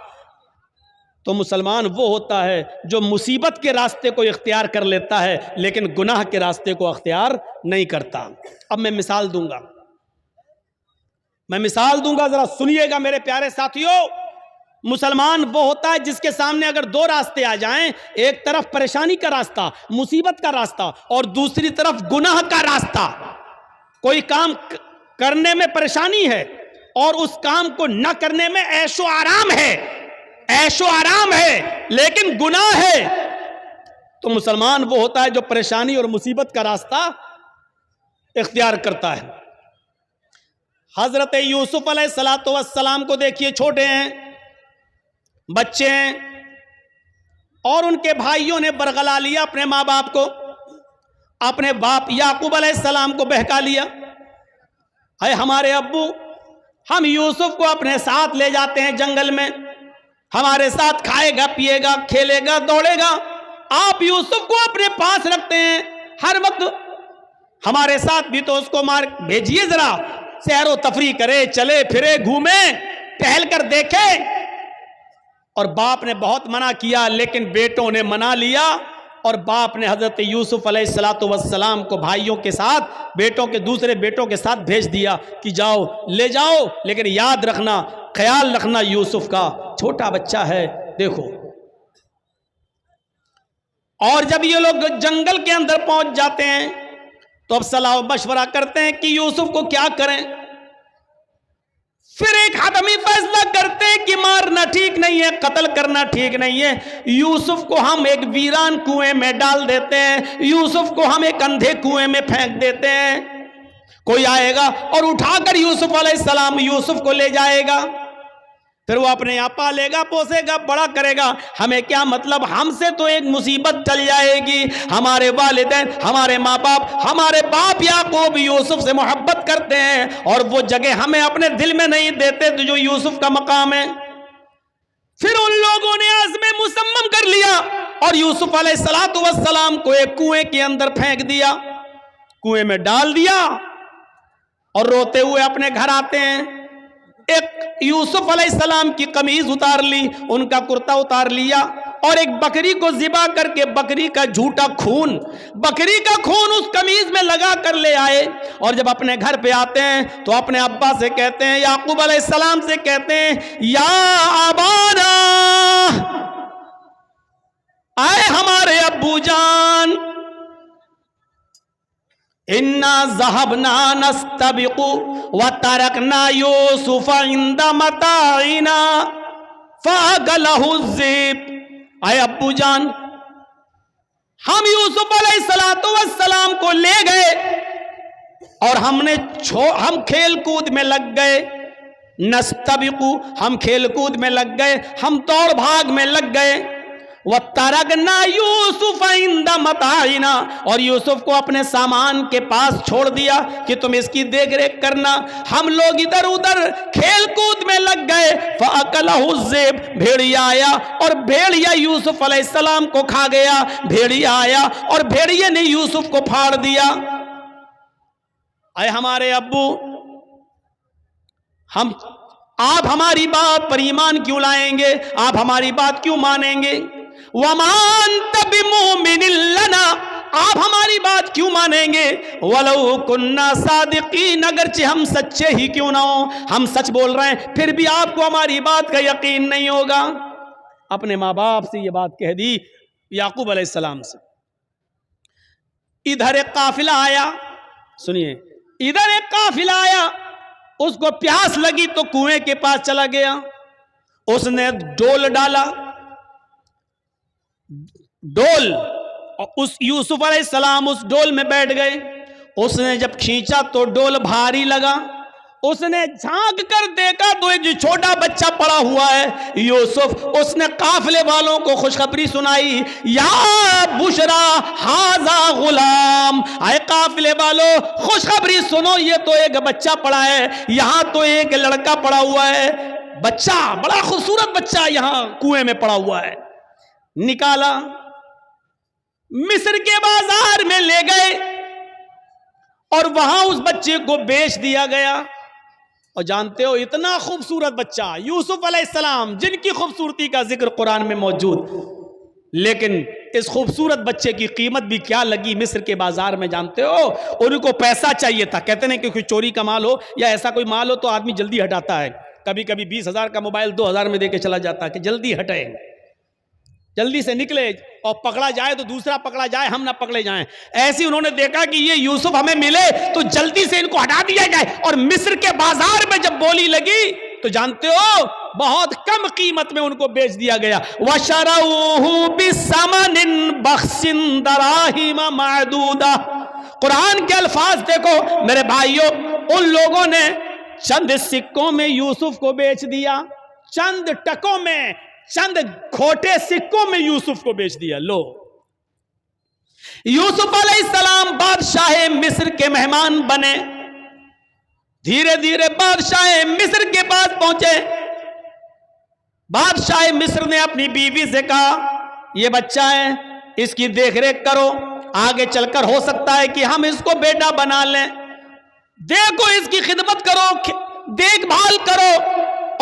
تو مسلمان وہ ہوتا ہے جو مصیبت کے راستے کو اختیار کر لیتا ہے لیکن گناہ کے راستے کو اختیار نہیں کرتا. اب میں مثال دوں گا, ذرا سنیے گا میرے پیارے ساتھیوں. مسلمان وہ ہوتا ہے جس کے سامنے اگر دو راستے آ جائیں, ایک طرف پریشانی کا راستہ, مصیبت کا راستہ, اور دوسری طرف گناہ کا راستہ. کوئی کام کرنے میں پریشانی ہے اور اس کام کو نہ کرنے میں عیش و آرام ہے لیکن گناہ ہے, تو مسلمان وہ ہوتا ہے جو پریشانی اور مصیبت کا راستہ اختیار کرتا ہے. حضرت یوسف علیہ السلام کو دیکھیے, چھوٹے ہیں, بچے ہیں, اور ان کے بھائیوں نے برگلا لیا اپنے ماں باپ کو, اپنے باپ یعقوب علیہ السلام کو بہکا لیا. اے ہمارے ابو, ہم یوسف کو اپنے ساتھ لے جاتے ہیں جنگل میں, ہمارے ساتھ کھائے گا, پیے گا, کھیلے گا, دوڑے گا. آپ یوسف کو اپنے پاس رکھتے ہیں ہر وقت, ہمارے ساتھ بھی تو اس کو بھیجیے, ذرا سیر و تفریح کرے, چلے پھرے, گھومے, ٹہل کر دیکھے. اور باپ نے بہت منع کیا لیکن بیٹوں نے منا لیا, اور باپ نے حضرت یوسف علیہ السلام کو بھائیوں کے ساتھ, دوسرے بیٹوں کے ساتھ بھیج دیا کہ جاؤ, لے جاؤ, لیکن یاد رکھنا, خیال رکھنا یوسف کا, چھوٹا بچہ ہے. دیکھو, اور جب یہ لوگ جنگل کے اندر پہنچ جاتے ہیں تو اب صلاح و مشورہ کرتے ہیں کہ یوسف کو کیا کریں. پھر ایک حتمی فیصلہ کرتے ہیں کہ مارنا ٹھیک نہیں ہے, قتل کرنا ٹھیک نہیں ہے. یوسف کو ہم ایک ویران کنویں میں ڈال دیتے ہیں, یوسف کو ہم ایک اندھے کنویں میں پھینک دیتے ہیں. کوئی آئے گا اور اٹھا کر یوسف علیہ السلام یوسف کو لے جائے گا, پھر وہ اپنے یہاں پالے گا, پوسے گا, بڑا کرے گا. ہمیں کیا مطلب, ہم سے تو ایک مصیبت ٹل جائے گی. ہمارے والدین, ہمارے ماں باپ, ہمارے باپ یعقوب یوسف سے محبت کرتے ہیں اور وہ جگہ ہمیں اپنے دل میں نہیں دیتے تو جو یوسف کا مقام ہے. پھر ان لوگوں نے عزم مصمم کر لیا اور یوسف علیہ السلام کو ایک کنویں کے اندر پھینک دیا, کنویں میں ڈال دیا, اور روتے ہوئے اپنے گھر آتے ہیں. ایک یوسف علیہ السلام کی قمیض اتار لی, ان کا کرتا اتار لیا, اور ایک بکری کو ذبح کر کے بکری کا جھوٹا خون, بکری کا خون اس قمیض میں لگا کر لے آئے. اور جب اپنے گھر پہ آتے ہیں تو اپنے ابا سے کہتے ہیں, یعقوب علیہ السلام سے کہتے ہیں, یا ابانا, آئے ہمارے ابو جان, انا ذهبنا نستبق وتركنا یوسف عند متاعنا فاكله الذئب. اے ابو جان, ہم یوسف علیہ السلام کو لے گئے اور ہم کھیل کود میں لگ گئے. نستبق, ہم کھیل کود میں لگ گئے, ہم دوڑ بھاگ میں لگ گئے. وَتَرَكْنَا يُوسُفَ عِنْدَ مَتَاعِنَا, اور یوسف کو اپنے سامان کے پاس چھوڑ دیا کہ تم اس کی دیکھ ریکھ کرنا. ہم لوگ ادھر ادھر کھیل کود میں لگ گئے. فَأَكَلَهُ الذِّئْبُ, بھیڑیا آیا اور بھیڑیا یوسف علیہ السلام کو کھا گیا. بھیڑیا آیا اور بھیڑیے نے یوسف کو پھاڑ دیا. اے ہمارے ابو, آپ ہماری بات پر ایمان کیوں لائیں گے؟ آپ ہماری بات کیوں مانیں گے؟ وَمَا أَنْتَ بِمُؤْمِنٍ لَنَا، آپ ہماری بات کیوں مانیں گے؟ وَلَوْ كُنَّا صَادِقِينَ، اگرچہ ہم سچے ہی کیوں نہ ہوں، ہم سچ بول رہے ہیں پھر بھی آپ کو ہماری بات کا یقین نہیں ہوگا۔ اپنے ماں باپ سے یہ بات کہہ دی یعقوب علیہ السلام سے۔ ادھر ایک قافلہ آیا، سنیے، ادھر ایک قافلہ آیا، اس کو پیاس لگی تو کنویں کے پاس چلا گیا، اس نے ڈول ڈالا، ڈول، اور اس یوسف علیہ السلام اس ڈول میں بیٹھ گئے، اس نے جب کھینچا تو ڈول بھاری لگا، اس نے جھانک کر دیکھا تو ایک جو چھوٹا بچہ پڑا ہوا ہے یوسف، اس نے قافلے والوں کو خوشخبری سنائی، یا بشرا ھذا غلام، اے قافلے والوں خوشخبری سنو، یہ تو ایک بچہ پڑا ہے، یہاں تو ایک لڑکا پڑا ہوا ہے، بچہ، بڑا خوبصورت بچہ یہاں کنویں میں پڑا ہوا ہے۔ نکالا، مصر کے بازار میں لے گئے اور وہاں اس بچے کو بیچ دیا گیا۔ اور جانتے ہو اتنا خوبصورت بچہ یوسف علیہ السلام، جن کی خوبصورتی کا ذکر قرآن میں موجود، لیکن اس خوبصورت بچے کی قیمت بھی کیا لگی مصر کے بازار میں، جانتے ہو؟ ان کو پیسہ چاہیے تھا، کہتے ہیں کہ کوئی چوری کا مال ہو یا ایسا کوئی مال ہو تو آدمی جلدی ہٹاتا ہے، کبھی کبھی 20,000 کا موبائل 2,000 میں دے کے چلا جاتا ہے کہ جلدی ہٹے، جلدی سے نکلے، اور پکڑا جائے تو دوسرا پکڑا جائے، ہم نہ پکڑے جائیں۔ ایسی انہوں نے دیکھا کہ یہ یوسف ہمیں ملے تو جلدی سے ان کو ہٹا دیا جائے، اور مصر کے بازار میں جب بولی لگی تو جانتے ہو بہت کم قیمت میں ان کو بیچ دیا گیا۔ وَشَرَوْهُ بِثَمَنٍ بَخْسٍ دَرَاهِمَ مَعْدُودَةٍ، قرآن کے الفاظ دیکھو میرے بھائیوں، ان لوگوں نے چند سکوں میں یوسف کو بیچ دیا، چند ٹکوں میں، چند کھوٹے سکوں میں یوسف کو بیچ دیا۔ لو، یوسف علیہ السلام بادشاہ مصر کے مہمان بنے، دھیرے دھیرے بادشاہ مصر کے پاس پہنچے۔ بادشاہ مصر نے اپنی بیوی سے کہا یہ بچہ ہے، اس کی دیکھ ریکھ کرو، آگے چل کر ہو سکتا ہے کہ ہم اس کو بیٹا بنا لیں، دیکھو اس کی خدمت کرو، دیکھ بھال کرو۔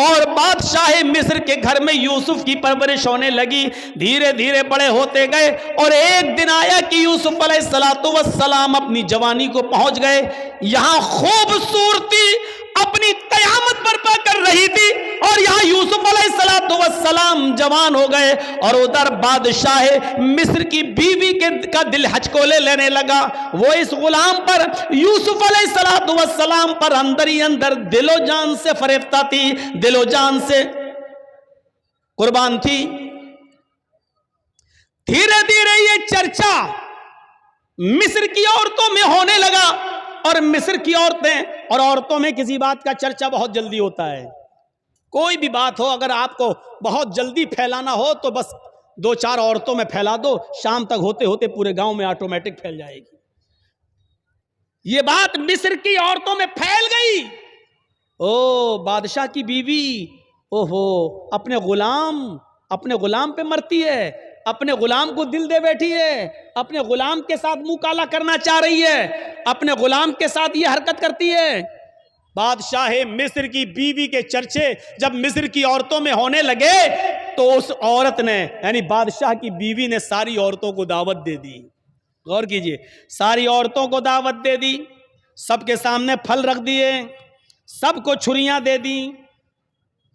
اور بادشاہ مصر کے گھر میں یوسف کی پرورش ہونے لگی، دھیرے دھیرے بڑے ہوتے گئے، اور ایک دن آیا کہ یوسف علیہ السلام اپنی جوانی کو پہنچ گئے، یہاں خوبصورتی اپنی قیامت برپا کر رہی تھی، اور یہاں یوسف علیہ السلام جوان ہو گئے، اور ادھر بادشاہ مصر کی بیوی کا دل ہچکولے لینے لگا، وہ اس غلام پر، یوسف علیہ السلام پر اندر ہی اندر دل و جان سے فریفتہ تھی، دل و جان سے قربان تھی۔ دھیرے دھیرے یہ چرچا مصر کی عورتوں میں ہونے لگا، اور مصر کی عورتیں اور عورتوں میں کسی بات کا چرچا بہت جلدی ہوتا ہے، کوئی بھی بات ہو اگر آپ کو بہت جلدی پھیلانا ہو تو بس 2-4 عورتوں میں پھیلا دو، شام تک ہوتے ہوتے پورے گاؤں میں آٹومیٹک پھیل جائے گی۔ یہ بات مصر کی عورتوں میں پھیل گئی، او بادشاہ کی بیوی، اوہو اپنے غلام پہ مرتی ہے، اپنے غلام کو دل دے بیٹھی ہے، اپنے غلام کے ساتھ منہ کالا کرنا چاہ رہی ہے، اپنے غلام کے ساتھ یہ حرکت کرتی ہے۔ بادشاہ مصر کی بیوی کے چرچے جب مصر کی عورتوں میں ہونے لگے تو اس عورت نے، یعنی بادشاہ کی بیوی نے ساری عورتوں کو دعوت دے دی، غور کیجئے، ساری عورتوں کو دعوت دے دی، سب کے سامنے پھل رکھ دیے، سب کو چھریاں دے دی،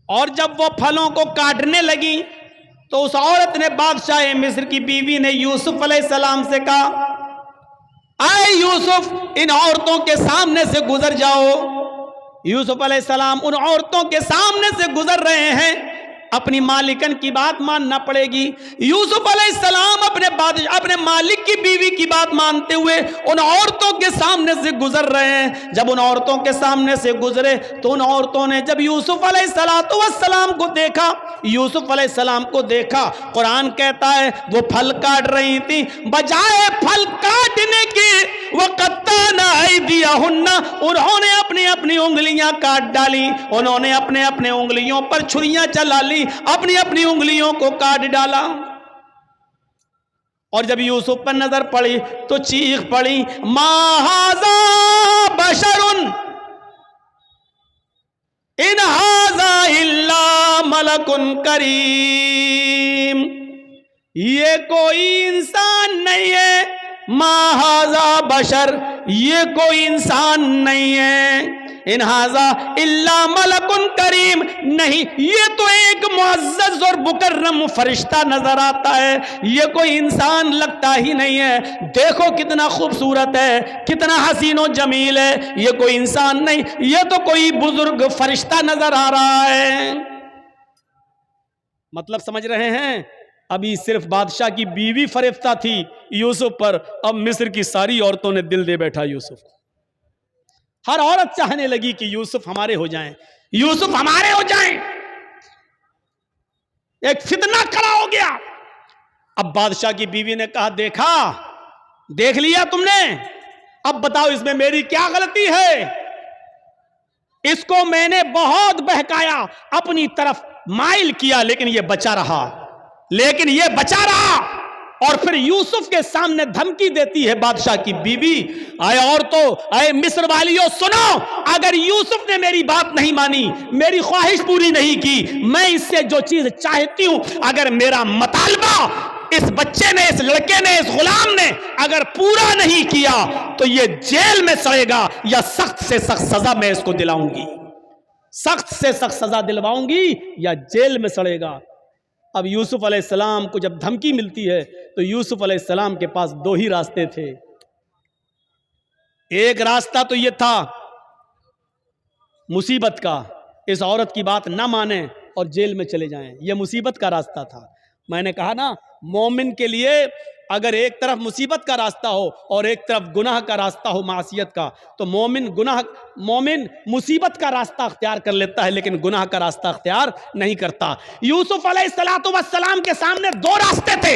اور جب وہ پھلوں کو کاٹنے لگی تو اس عورت نے، بادشاہ مصر کی بیوی نے یوسف علیہ السلام سے کہا اے یوسف ان عورتوں کے سامنے سے گزر جاؤ۔ یوسف علیہ السلام ان عورتوں کے سامنے سے گزر رہے ہیں، اپنی مالکن کی بات ماننا پڑے گی۔ یوسف علیہ السلام اپنے مالک کی بیوی کی بات مانتے ہوئے ان عورتوں کے سامنے سے گزر رہے ہیں۔ جب ان عورتوں کے سامنے سے گزرے تو ان عورتوں نے جب یوسف علیہ السلام کو دیکھا، یوسف علیہ السلام کو دیکھا، قرآن کہتا ہے وہ پھل کاٹ رہی تھی، بجائے پھل کاٹنے کی وَقَطَّعْنَ أَيْدِيَهُنَّ، انہوں نے اپنی اپنی انگلیاں کاٹ ڈالی، انہوں نے اپنے اپنے انگلیوں پر چھریاں چلا لی، اپنی اپنی انگلیوں کو کاٹ ڈالا۔ اور جب یوسف پر نظر پڑی تو چیخ پڑی مَا هَذَا بَشَرٌ، ان ھذا الا ملک کریم، یہ کوئی انسان نہیں ہے، ما ھذا بشر، یہ کوئی انسان نہیں ہے، ان ھذا الا ملک کریم، نہیں یہ تو ایک معزز اور مکرم فرشتہ نظر آتا ہے، یہ کوئی انسان لگتا ہی نہیں ہے، دیکھو کتنا خوبصورت ہے، کتنا حسین و جمیل ہے، یہ کوئی انسان نہیں، یہ تو کوئی بزرگ فرشتہ نظر آ رہا ہے۔ مطلب سمجھ رہے ہیں؟ ابھی صرف بادشاہ کی بیوی فریفتہ تھی یوسف پر، اب مصر کی ساری عورتوں نے دل دے بیٹھا یوسف کو۔ ہر عورت چاہنے لگی کہ یوسف ہمارے ہو جائیں، یوسف ہمارے ہو جائیں۔ ایک فتنہ کھڑا ہو گیا۔ اب بادشاہ کی بیوی نے کہا دیکھا، دیکھ لیا تم نے، اب بتاؤ اس میں میری کیا غلطی ہے؟ اس کو میں نے بہت بہکایا، اپنی طرف مائل کیا، لیکن یہ بچا رہا، اور پھر یوسف کے سامنے دھمکی دیتی ہے بادشاہ کی بیوی۔ اے عورتوں، اے مصر والیوں سنو، اگر یوسف نے میری بات نہیں مانی، میری خواہش پوری نہیں کی، میں اس سے جو چیز چاہتی ہوں، اگر میرا مطالبہ اس بچے نے، اس لڑکے نے، اس غلام نے اگر پورا نہیں کیا تو یہ جیل میں سڑے گا، یا سخت سے سخت سزا میں اس کو دلاؤں گی، سخت سے سخت سزا دلواؤں گی یا جیل میں سڑے گا۔ اب یوسف علیہ السلام کو جب دھمکی ملتی ہے تو یوسف علیہ السلام کے پاس دو ہی راستے تھے۔ ایک راستہ تو یہ تھا مصیبت کا، اس عورت کی بات نہ مانیں اور جیل میں چلے جائیں، یہ مصیبت کا راستہ تھا۔ میں نے کہا نا، مومن کے لیے اگر ایک طرف مصیبت کا راستہ ہو اور ایک طرف گناہ کا راستہ ہو، معصیت کا، تو مومن مصیبت کا راستہ اختیار کر لیتا ہے لیکن گناہ کا راستہ اختیار نہیں کرتا۔ یوسف علیہ السلام کے سامنے دو راستے تھے۔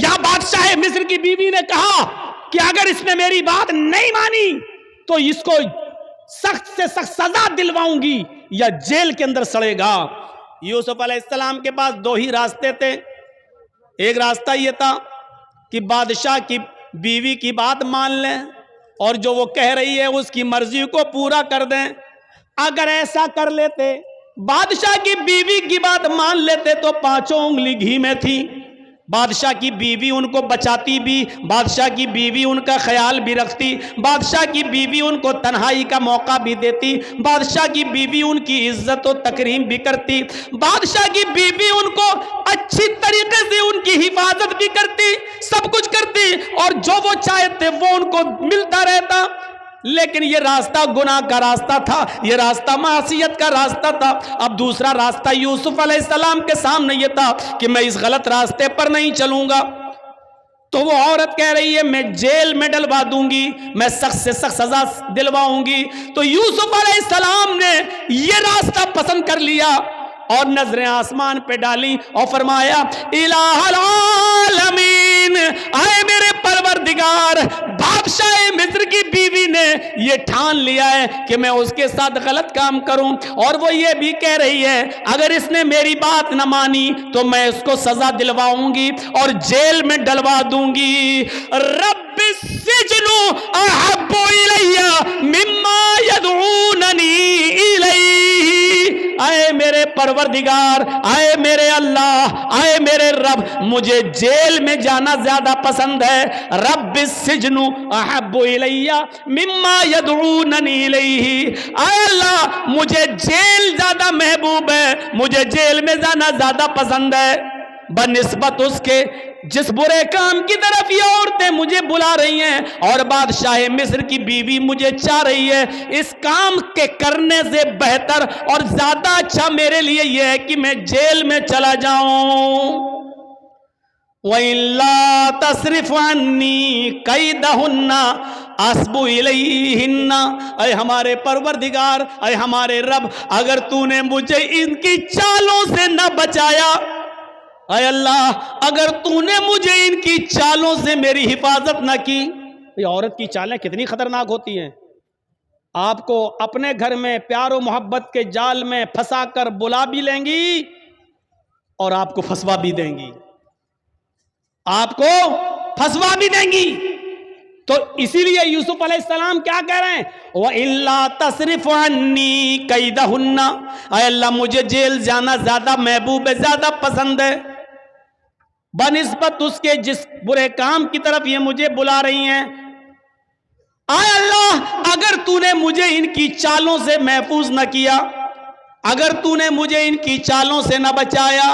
یا بادشاہ مصر کی بیوی نے کہا کہ اگر اس نے میری بات نہیں مانی تو اس کو سخت سے سخت سزا دلواؤں گی یا جیل کے اندر سڑے گا۔ یوسف علیہ السلام کے پاس دو ہی راستے تھے۔ ایک راستہ یہ تھا کہ بادشاہ کی بیوی کی بات مان لیں اور جو وہ کہہ رہی ہے اس کی مرضی کو پورا کر دیں۔ اگر ایسا کر لیتے، بادشاہ کی بیوی کی بات مان لیتے تو پانچوں انگلی گھی میں تھی۔ بادشاہ کی بیوی ان کو بچاتی بھی، بادشاہ کی بیوی ان کا خیال بھی رکھتی، بادشاہ کی بیوی ان کو تنہائی کا موقع بھی دیتی، بادشاہ کی بیوی ان کی عزت و تکریم بھی کرتی، بادشاہ کی بیوی ان کو اچھی طریقے سے ان کی حفاظت بھی کرتی، سب کچھ کرتی، اور جو وہ چاہتے وہ ان کو ملتا رہتا۔ لیکن یہ راستہ گناہ کا راستہ تھا، یہ راستہ معصیت کا راستہ تھا۔ اب دوسرا راستہ یوسف علیہ السلام کے سامنے یہ تھا کہ میں اس غلط راستے پر نہیں چلوں گا۔ تو وہ عورت کہہ رہی ہے میں جیل میں ڈلوا دوں گی، میں سخت سے سخت سزا دلواؤں گی۔ تو یوسف علیہ السلام نے یہ راستہ پسند کر لیا اور نظریں آسمان پہ ڈالی اور فرمایا الہ العالمین، اے میرے پروردگار، بادشاہ مصر کی بیوی نے یہ ٹھان لیا ہے کہ میں اس کے ساتھ غلط کام کروں، اور وہ یہ بھی کہہ رہی ہے اگر اس نے میری بات نہ مانی تو میں اس کو سزا دلواؤں گی اور جیل میں ڈلوا دوں گی۔ رب السجن احب الی مما یدعوننی الیہ، اے میرے پروردگار، اے میرے اللہ، اے میرے رب، مجھے جیل میں جانا زیادہ پسند ہے۔ رب السجن احب الی مما یدعوننی الیہ، اے اللہ مجھے جیل زیادہ محبوب ہے، مجھے جیل میں جانا زیادہ پسند ہے بنسبت اس کے جس برے کام کی طرف یہ عورتیں مجھے بلا رہی ہیں، اور بادشاہ مصر کی بیوی مجھے چاہ رہی ہے۔ اس کام کے کرنے سے بہتر اور زیادہ اچھا میرے لیے یہ ہے کہ میں جیل میں چلا جاؤں۔ وَإِلَّا تَصْرِفْ عَنِّي كَيْدَهُنَّ أَصْبُ إِلَيْهِنَّ، اے ہمارے پروردگار، اے ہمارے رب، اگر تو نے مجھے ان کی چالوں سے نہ بچایا، اے اللہ اگر تو نے مجھے ان کی چالوں سے میری حفاظت نہ کی۔ یہ عورت کی چالیں کتنی خطرناک ہوتی ہیں، آپ کو اپنے گھر میں پیار و محبت کے جال میں پھنسا کر بلا بھی لیں گی اور آپ کو پھنسوا بھی دیں گی، آپ کو پھنسوا بھی دیں گی۔ تو اسی لیے یوسف علیہ السلام کیا کہہ رہے ہیں؟ وَإِلَّا تَصْرِفْ عَنِّي كَيْدَهُنَّ، اے اللہ مجھے جیل جانا زیادہ محبوب ہے، زیادہ پسند ہے، بنسبت اس کے جس برے کام کی طرف یہ مجھے بلا رہی ہیں۔ اے اللہ اگر تو نے مجھے ان کی چالوں سے محفوظ نہ کیا، اگر تو نے مجھے ان کی چالوں سے نہ بچایا،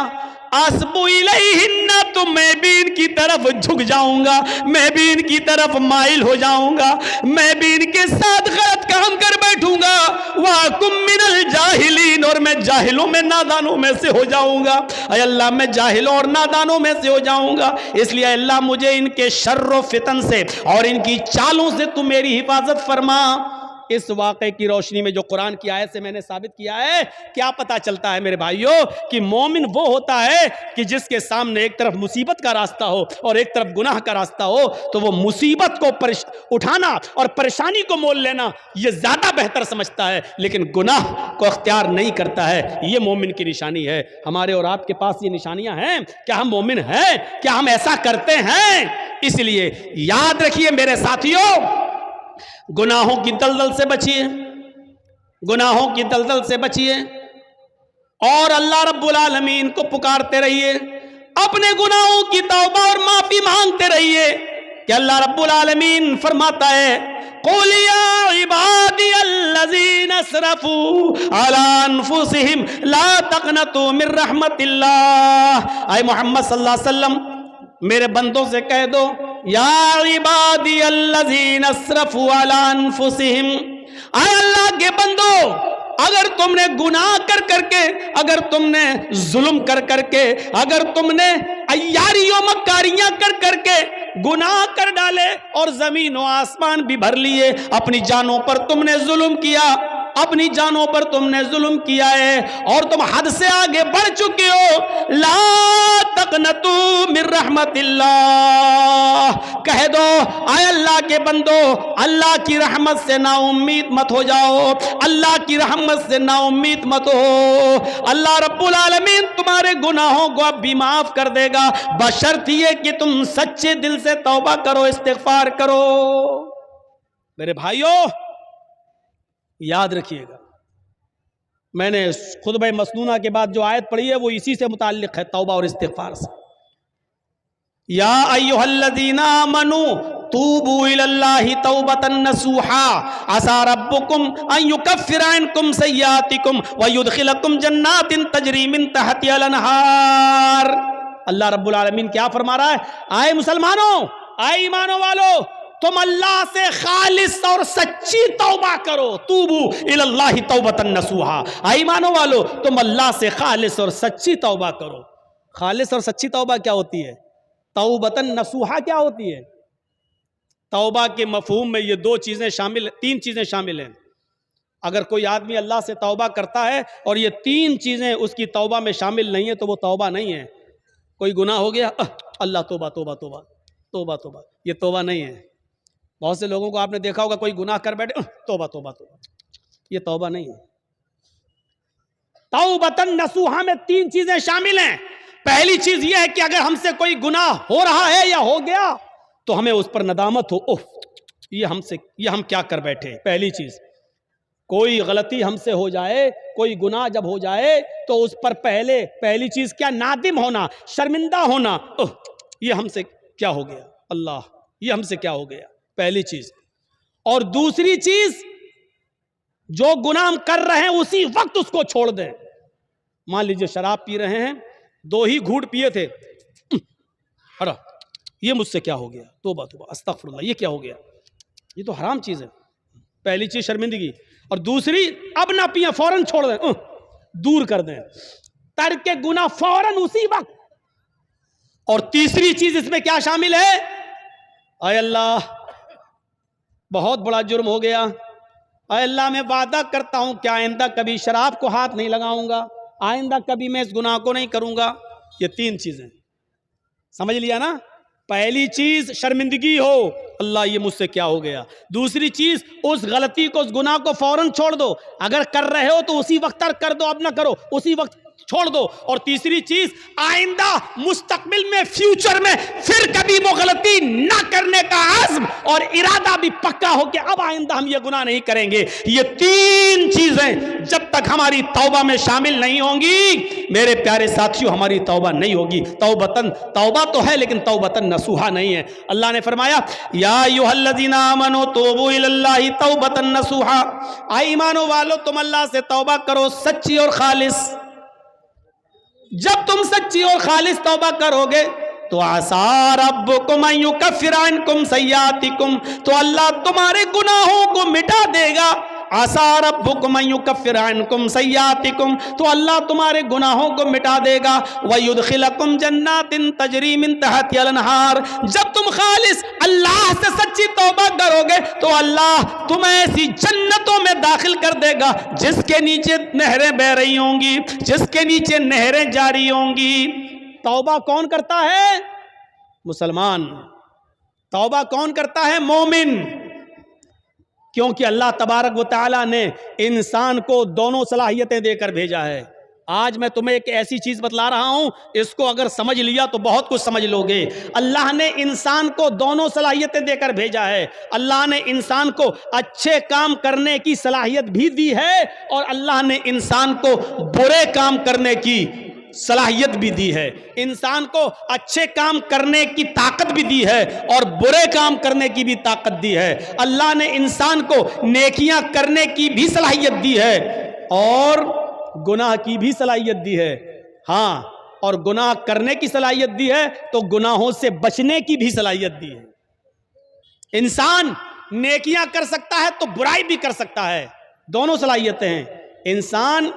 اسبو الیہن، تو میں بھی ان کی طرف جھک جاؤں گا، میں بھی ان کی طرف مائل ہو جاؤں گا، میں بھی ان کے ساتھ غلط کام کر بیٹھوں گا، وَأَكُن مِّنَ الْجَاهِلِينَ، اور میں جاہلوں میں نادانوں میں سے ہو جاؤں گا۔ اے اللہ میں جاہلوں اور نادانوں میں سے ہو جاؤں گا، اس لیے اللہ مجھے ان کے شر و فتن سے اور ان کی چالوں سے تو میری حفاظت فرما۔ اس واقعے کی روشنی میں جو قرآن کی آیت سے میں نے ثابت کیا ہے، کیا پتا چلتا ہے میرے بھائیوں کہ مومن وہ ہوتا ہے کہ جس کے سامنے ایک طرف مصیبت کا راستہ ہو اور ایک طرف گناہ کا راستہ ہو، تو وہ مصیبت کو اٹھانا اور پریشانی کو مول لینا یہ زیادہ بہتر سمجھتا ہے، لیکن گناہ کو اختیار نہیں کرتا ہے۔ یہ مومن کی نشانی ہے۔ ہمارے اور آپ کے پاس یہ نشانیاں ہیں؟ کیا ہم مومن ہیں؟ کیا ہم ایسا کرتے ہیں؟ اس لیے یاد رکھیے میرے ساتھیوں، گناہوں کی دلدل سے بچیے، گناہوں کی دلدل سے بچیے، اور اللہ رب العالمین کو پکارتے رہیے، اپنے گناہوں کی توبہ اور معافی مانگتے رہیے کہ اللہ رب العالمین فرماتا ہے قُلْ يَا عِبَادِيَ الَّذِينَ اسْرَفُوا عَلَىٰ أَنفُسِهِمْ لَا تَقْنَطُوا مِن رَحْمَةِ اللَّهِ۔ اے محمد صلی اللہ علیہ وسلم میرے بندوں سے کہہ دو، یا عبادی الذین اسرفوا علی انفسہم، اے اللہ کے بندو اگر تم نے گناہ کر کے، اگر تم نے ظلم کر کے، اگر تم نے عیاری و مکاریاں کر کے گناہ کر ڈالے اور زمین و آسمان بھی بھر لیے، اپنی جانوں پر تم نے ظلم کیا، اپنی جانوں پر تم نے ظلم کیا ہے اور تم حد سے آگے بڑھ چکے ہو، لا تقنطوا من رحمت اللہ، کہہ دو اے اللہ کے بندو اللہ کی رحمت سے نا امید مت ہو جاؤ، اللہ کی رحمت سے نا امید مت ہو، اللہ رب العالمین تمہارے گناہوں کو اب بھی معاف کر دے گا، بشرط یہ کہ تم سچے دل سے توبہ کرو، استغفار کرو۔ میرے بھائیوں یاد رکھیے گا، میں نے خطبہ مسنونہ کے بعد جو آیت پڑھی ہے وہ اسی سے متعلق ہے، توبہ اور استغفار سے۔ یا ایھا الذین آمنوا توبوا الی اللہ توبۃ نصوحا عسى ربکم ان یکفر عنکم سیئاتکم ویدخلکم جنات تجری من تحتها الانہار۔ اللہ رب العالمین کیا فرما رہا ہے؟ آئے مسلمانوں، آئے ایمانوں والو، تم اللہ سے خالص اور سچی توبہ کرو، توبو الی اللہ توبۃ نصوحا، اے ایمانوں والو تم اللہ سے خالص اور سچی توبہ کرو۔ خالص اور سچی توبہ کیا ہوتی ہے؟ توبۃ نصوحا کیا ہوتی ہے؟ توبہ کے مفہوم میں یہ تین چیزیں شامل ہیں۔ اگر کوئی آدمی اللہ سے توبہ کرتا ہے اور یہ تین چیزیں اس کی توبہ میں شامل نہیں ہیں تو وہ توبہ نہیں ہے۔ کوئی گناہ ہو گیا، اللہ توبہ توبہ توبہ توبہ توبہ، یہ توبہ نہیں ہے۔ بہت سے لوگوں کو آپ نے دیکھا ہوگا کوئی گناہ کر بیٹھے، توبہ توبہ توبہ، یہ توبہ نہیں ہے۔ توبۃ نصوحا میں تین چیزیں شامل ہیں۔ پہلی چیز یہ ہے کہ اگر ہم سے کوئی گناہ ہو رہا ہے یا ہو گیا تو ہمیں اس پر ندامت ہو، اوہ یہ ہم کیا کر بیٹھے۔ پہلی چیز، کوئی غلطی ہم سے ہو جائے، کوئی گناہ جب ہو جائے تو اس پر پہلی چیز کیا؟ نادم ہونا، شرمندہ ہونا، اوہ یہ ہم سے کیا ہو گیا، اللہ یہ ہم سے کیا ہو گیا، پہلی چیز۔ اور دوسری چیز، جو گناہ ہم کر رہے ہیں اسی وقت اس کو چھوڑ دیں۔ مان لیجئے شراب پی رہے ہیں، 2 ہی گھونٹ پیے تھے، ارا یہ مجھ سے کیا ہو گیا، توبہ توبہ استغفر اللہ، یہ کیا ہو گیا، یہ تو حرام چیز ہے۔ پہلی چیز شرمندگی، اور دوسری اب نہ پیئیں، فوراً چھوڑ دیں، دور کر دیں، ترک گناہ فوراً اسی وقت۔ اور تیسری چیز اس میں کیا شامل ہے؟ اے اللہ بہت بڑا جرم ہو گیا، اے اللہ میں وعدہ کرتا ہوں کہ آئندہ کبھی شراب کو ہاتھ نہیں لگاؤں گا، آئندہ کبھی میں اس گناہ کو نہیں کروں گا۔ یہ 3 چیزیں سمجھ لیا نا؟ پہلی چیز شرمندگی ہو، اللہ یہ مجھ سے کیا ہو گیا۔ دوسری چیز، اس غلطی کو، اس گناہ کو فوراً چھوڑ دو، اگر کر رہے ہو تو اسی وقت ترک کر دو، اب نہ کرو، اسی وقت چھوڑ دو۔ اور تیسری چیز، آئندہ مستقبل میں، فیوچر میں پھر کبھی وہ غلطی نیکی نہ کرنے کا عزم اور ارادہ بھی پکا ہو کہ اب آئندہ ہم یہ گناہ نہیں کریں گے. یہ تین چیزیں جب تک ہماری توبہ میں شامل نہیں ہوں گی میرے پیارے ساتھیوں ہماری توبہ نہیں ہوگی. توبہ تو ہے لیکن توبتن نصوحا نہیں ہے. اللہ نے فرمایا یا ایھا الذین آمنوا توبوا الی اللہ توبۃ نصوحا, اے ایمانو والو تم اللہ سے توبہ کرو سچی اور خالص. جب تم سچی اور خالص توبہ کرو گے تو عسیٰ ربکم ان یکفر عنکم سیئاتکم, تو اللہ تمہارے گناہوں کو مٹا دے گا. عسیٰ ربکم ان یکفر عنکم سیئاتکم, تو اللہ تمہارے گناہوں کو مٹا دے گا. ویدخلکم جنات تجری من تحتہا الانہار, جب تم خالص اللہ سے سچی توبہ کرو گے تو اللہ تمہیں ایسی جنتوں میں داخل کر دے گا جس کے نیچے نہریں بہ رہی ہوں گی, جس کے نیچے نہریں جاری ہوں گی. توبہ کون کرتا ہے؟ مسلمان. توبہ کون کرتا ہے؟ مومن. کیونکہ اللہ تبارک و تعالیٰ نے انسان کو دونوں صلاحیتیں دے کر بھیجا ہے. آج میں تمہیں ایک ایسی چیز بتلا رہا ہوں, اس کو اگر سمجھ لیا تو بہت کچھ سمجھ لو گے. اللہ نے انسان کو دونوں صلاحیتیں دے کر بھیجا ہے. اللہ نے انسان کو اچھے کام کرنے کی صلاحیت بھی دی ہے اور اللہ نے انسان کو برے کام کرنے کی صلاحیت بھی دی ہے. انسان کو اچھے کام کرنے کی طاقت بھی دی ہے اور برے کام کرنے کی بھی طاقت دی ہے. اللہ نے انسان کو نیکیاں کرنے کی بھی صلاحیت دی ہے اور گناہ کی بھی صلاحیت دی ہے. ہاں, اور گناہ کرنے کی صلاحیت دی ہے تو گناہوں سے بچنے کی بھی صلاحیت دی ہے. انسان نیکیاں کر سکتا ہے تو برائی بھی کر سکتا ہے, دونوں صلاحیتیں ہیں. انسان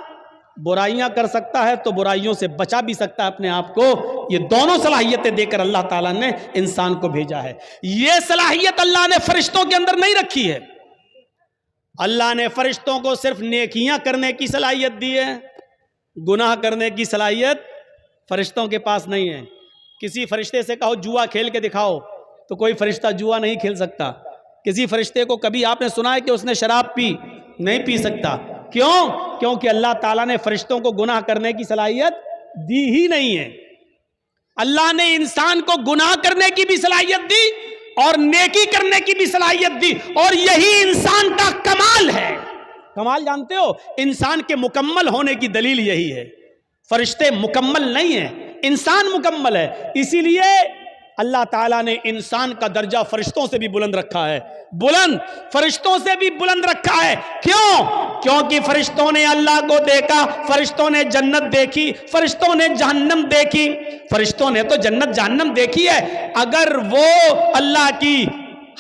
برائیاں کر سکتا ہے تو برائیوں سے بچا بھی سکتا ہے اپنے آپ کو. یہ دونوں صلاحیتیں دے کر اللہ تعالیٰ نے انسان کو بھیجا ہے. یہ صلاحیت اللہ نے فرشتوں کے اندر نہیں رکھی ہے. اللہ نے فرشتوں کو صرف نیکیاں کرنے کی صلاحیت دی ہے, گناہ کرنے کی صلاحیت فرشتوں کے پاس نہیں ہے. کسی فرشتے سے کہو جوا کھیل کے دکھاؤ تو کوئی فرشتہ جوا نہیں کھیل سکتا. کسی فرشتے کو کبھی آپ نے سنا ہے کہ اس نے شراب پی؟ نہیں پی سکتا. کیوں؟ کیونکہ اللہ تعالیٰ نے فرشتوں کو گناہ کرنے کی صلاحیت دی ہی نہیں ہے. اللہ نے انسان کو گناہ کرنے کی بھی صلاحیت دی اور نیکی کرنے کی بھی صلاحیت دی, اور یہی انسان کا کمال ہے. کمال جانتے ہو؟ انسان کے مکمل ہونے کی دلیل یہی ہے. فرشتے مکمل نہیں ہیں, انسان مکمل ہے. اسی لیے اللہ تعالیٰ نے انسان کا درجہ فرشتوں سے بھی بلند رکھا ہے. بلند, فرشتوں سے بھی بلند رکھا ہے. کیوں؟ کیونکہ فرشتوں نے اللہ کو دیکھا, فرشتوں نے جنت دیکھی, فرشتوں نے جہنم دیکھی. فرشتوں نے تو جنت جہنم دیکھی ہے. اگر وہ اللہ کی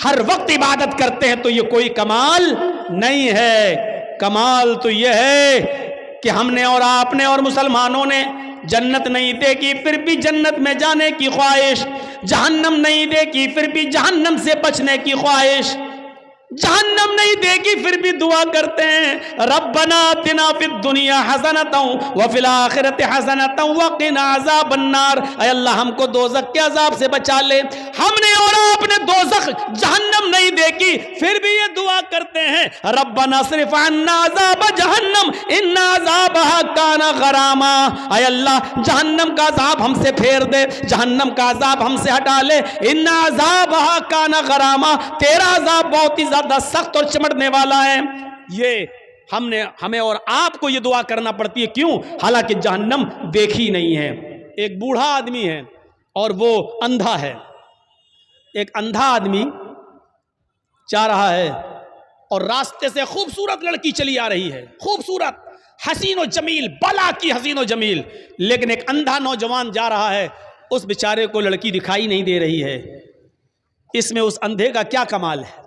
ہر وقت عبادت کرتے ہیں تو یہ کوئی کمال نہیں ہے. کمال تو یہ ہے کہ ہم نے اور آپ نے اور مسلمانوں نے جنت نہیں دیکھی پھر بھی جنت میں جانے کی خواہش, جہنم نہیں دیکھی پھر بھی جہنم سے بچنے کی خواہش, جہنم نہیں دیکھی پھر بھی دعا کرتے ہیں ربنا آتنا فی الدنیا حسنۃ وفی الآخرۃ حسنۃ وقنا عذاب النار. اے اللہ ہم کو دوزخ کے عذاب سے بچا لے. ہم نے اور آپ نے دوزخ جہنم نہیں دیکھی پھر بھی یہ دعا کرتے ہیں ربنا اصرف عنا عذاب جہنم ان عذابها کان غراما. اے اللہ جہنم کا عذاب ہم سے پھیر دے, جہنم کا عذاب ہم سے ہٹا لے. ان عذابها کان غراما, تیرا عذاب بہت ہی زیادہ سخت اور چمٹنے والا ہے. یہ ہمیں اور آپ کو یہ دعا کرنا پڑتی ہے. کیوں؟ حالانکہ جہنم دیکھی نہیں ہے. ایک بوڑھا آدمی ہے اور وہ اندھا ہے. ایک اندھا آدمی جا رہا ہے اور راستے سے خوبصورت لڑکی چلی آ رہی ہے, خوبصورت, حسین و جمیل, بالا کی حسین و جمیل. لیکن ایک اندھا نوجوان جا رہا ہے, اس بیچارے کو لڑکی دکھائی نہیں دے رہی ہے. اس میں اس اندھے کا کیا کمال ہے؟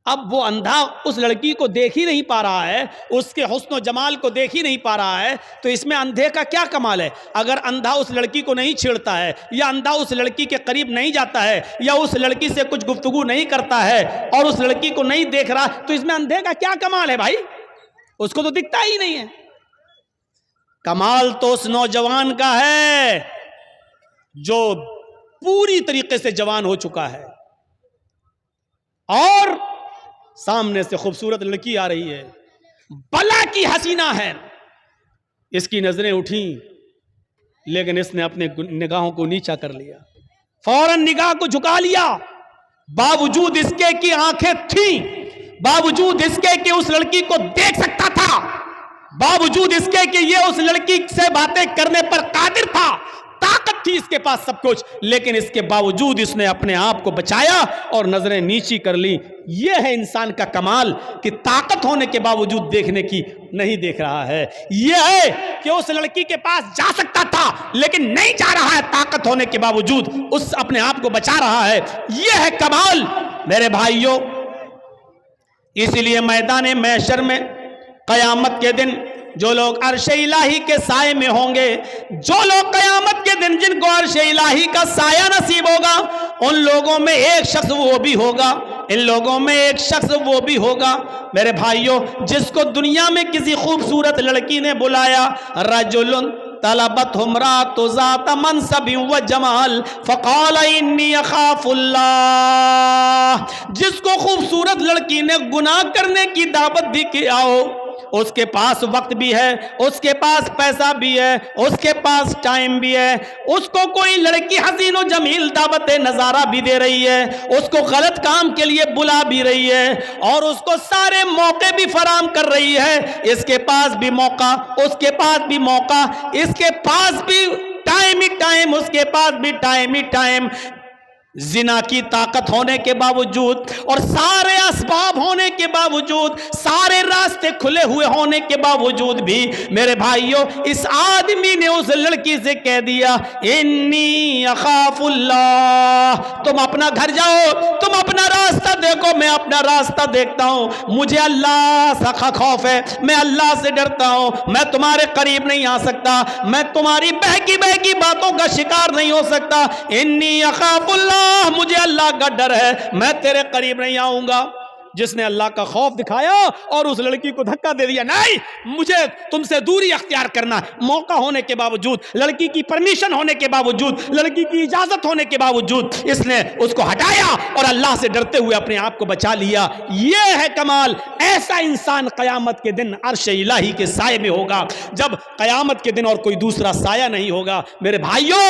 اب وہ اندھا اس لڑکی کو دیکھ ہی نہیں پا رہا ہے, اس کے حسن و جمال کو دیکھ ہی نہیں پا رہا ہے, تو اس میں اندھے کا کیا کمال ہے؟ اگر اندھا اس لڑکی کو نہیں چھیڑتا ہے یا اندھا اس لڑکی کے قریب نہیں جاتا ہے یا اس لڑکی سے کچھ گفتگو نہیں کرتا ہے اور اس لڑکی کو نہیں دیکھ رہا, تو اس میں اندھے کا کیا کمال ہے بھائی؟ اس کو تو دکھتا ہی نہیں ہے. کمال تو اس نوجوان کا ہے جو پوری طریقے سے جوان ہو چکا ہے اور سامنے سے خوبصورت لڑکی آ رہی ہے, بلا کی حسینہ ہے. اس کی نظریں اٹھیں لیکن اس نے اپنے نگاہوں کو نیچا کر لیا. فوراً نگاہ کو جھکا لیا، باوجود اس کے کہ آنکھیں تھیں، باوجود اس کے کہ اس لڑکی کو دیکھ سکتا تھا، باوجود اس کے کہ یہ اس لڑکی سے باتیں کرنے پر قادر تھا، طاقت تھی اس کے پاس سب کچھ، لیکن اس کے باوجود اس نے اپنے آپ کو بچایا اور نظریں نیچی کر لی۔ یہ ہے انسان کا کمال کہ طاقت ہونے کے باوجود دیکھنے کی نہیں دیکھ رہا ہے۔ یہ ہے کہ اس لڑکی کے پاس جا سکتا تھا لیکن نہیں جا رہا ہے، طاقت ہونے کے باوجود اس اپنے آپ کو بچا رہا ہے۔ یہ ہے کمال میرے بھائیوں۔ اسی لیے میدان محشر میں قیامت کے دن جو لوگ عرش الہی کے سائے میں ہوں گے، جو لوگ قیامت کے دن جن کو عرش الہی کا سایہ نصیب ہوگا، ان لوگوں میں ایک شخص وہ بھی ہوگا، ان لوگوں میں ایک شخص وہ بھی ہوگا میرے بھائیوں، جس کو دنیا میں کسی خوبصورت لڑکی نے بلایا، رجل طلبت امرأۃ ذات منصب و جمال فقال انی اخاف اللہ، جس کو خوبصورت لڑکی نے گناہ کرنے کی دعوت دی کہ آؤ، اس کے پاس وقت بھی ہے، اس کے پاس پیسہ بھی ہے، اس کے پاس ٹائم بھی ہے، اس کو کوئی لڑکی حسین و جمیل دعوت نظارہ بھی دے رہی ہے، اس کو غلط کام کے لیے بلا بھی رہی ہے اور اس کو سارے موقع بھی فراہم کر رہی ہے، اس کے پاس بھی موقع، اس کے پاس بھی موقع، اس کے پاس بھی ٹائم ہی ٹائم، اس کے پاس بھی ٹائم ہی ٹائم۔ زنا کی طاقت ہونے کے باوجود اور سارے اسباب ہونے کے باوجود، سارے راستے کھلے ہوئے ہونے کے باوجود بھی میرے بھائیوں، اس آدمی نے اس لڑکی سے کہہ دیا انی اخاف اللہ، تم اپنا گھر جاؤ، تم اپنا راستہ دیکھو، میں اپنا راستہ دیکھتا ہوں، مجھے اللہ سے خوف ہے، میں اللہ سے ڈرتا ہوں، میں تمہارے قریب نہیں آ سکتا، میں تمہاری بہکی بہکی باتوں کا شکار نہیں ہو سکتا، انی اخاف اللہ، مجھے اللہ کا ڈر ہے، میں تیرے قریب نہیں آؤں گا۔ جس نے اللہ کا خوف دکھایا اور اس لڑکی کو دھکا دے دیا، نہیں مجھے تم سے دوری اختیار کرنا، موقع ہونے کے باوجود، لڑکی کی پرمیشن ہونے کے باوجود، لڑکی کی اجازت ہونے کے باوجود اس نے اس کو ہٹایا اور اللہ سے ڈرتے ہوئے اپنے آپ کو بچا لیا۔ یہ ہے کمال۔ ایسا انسان قیامت کے دن عرش الہی کے سائے میں ہوگا، جب قیامت کے دن اور کوئی دوسرا سایہ نہیں ہوگا۔ میرے بھائیوں،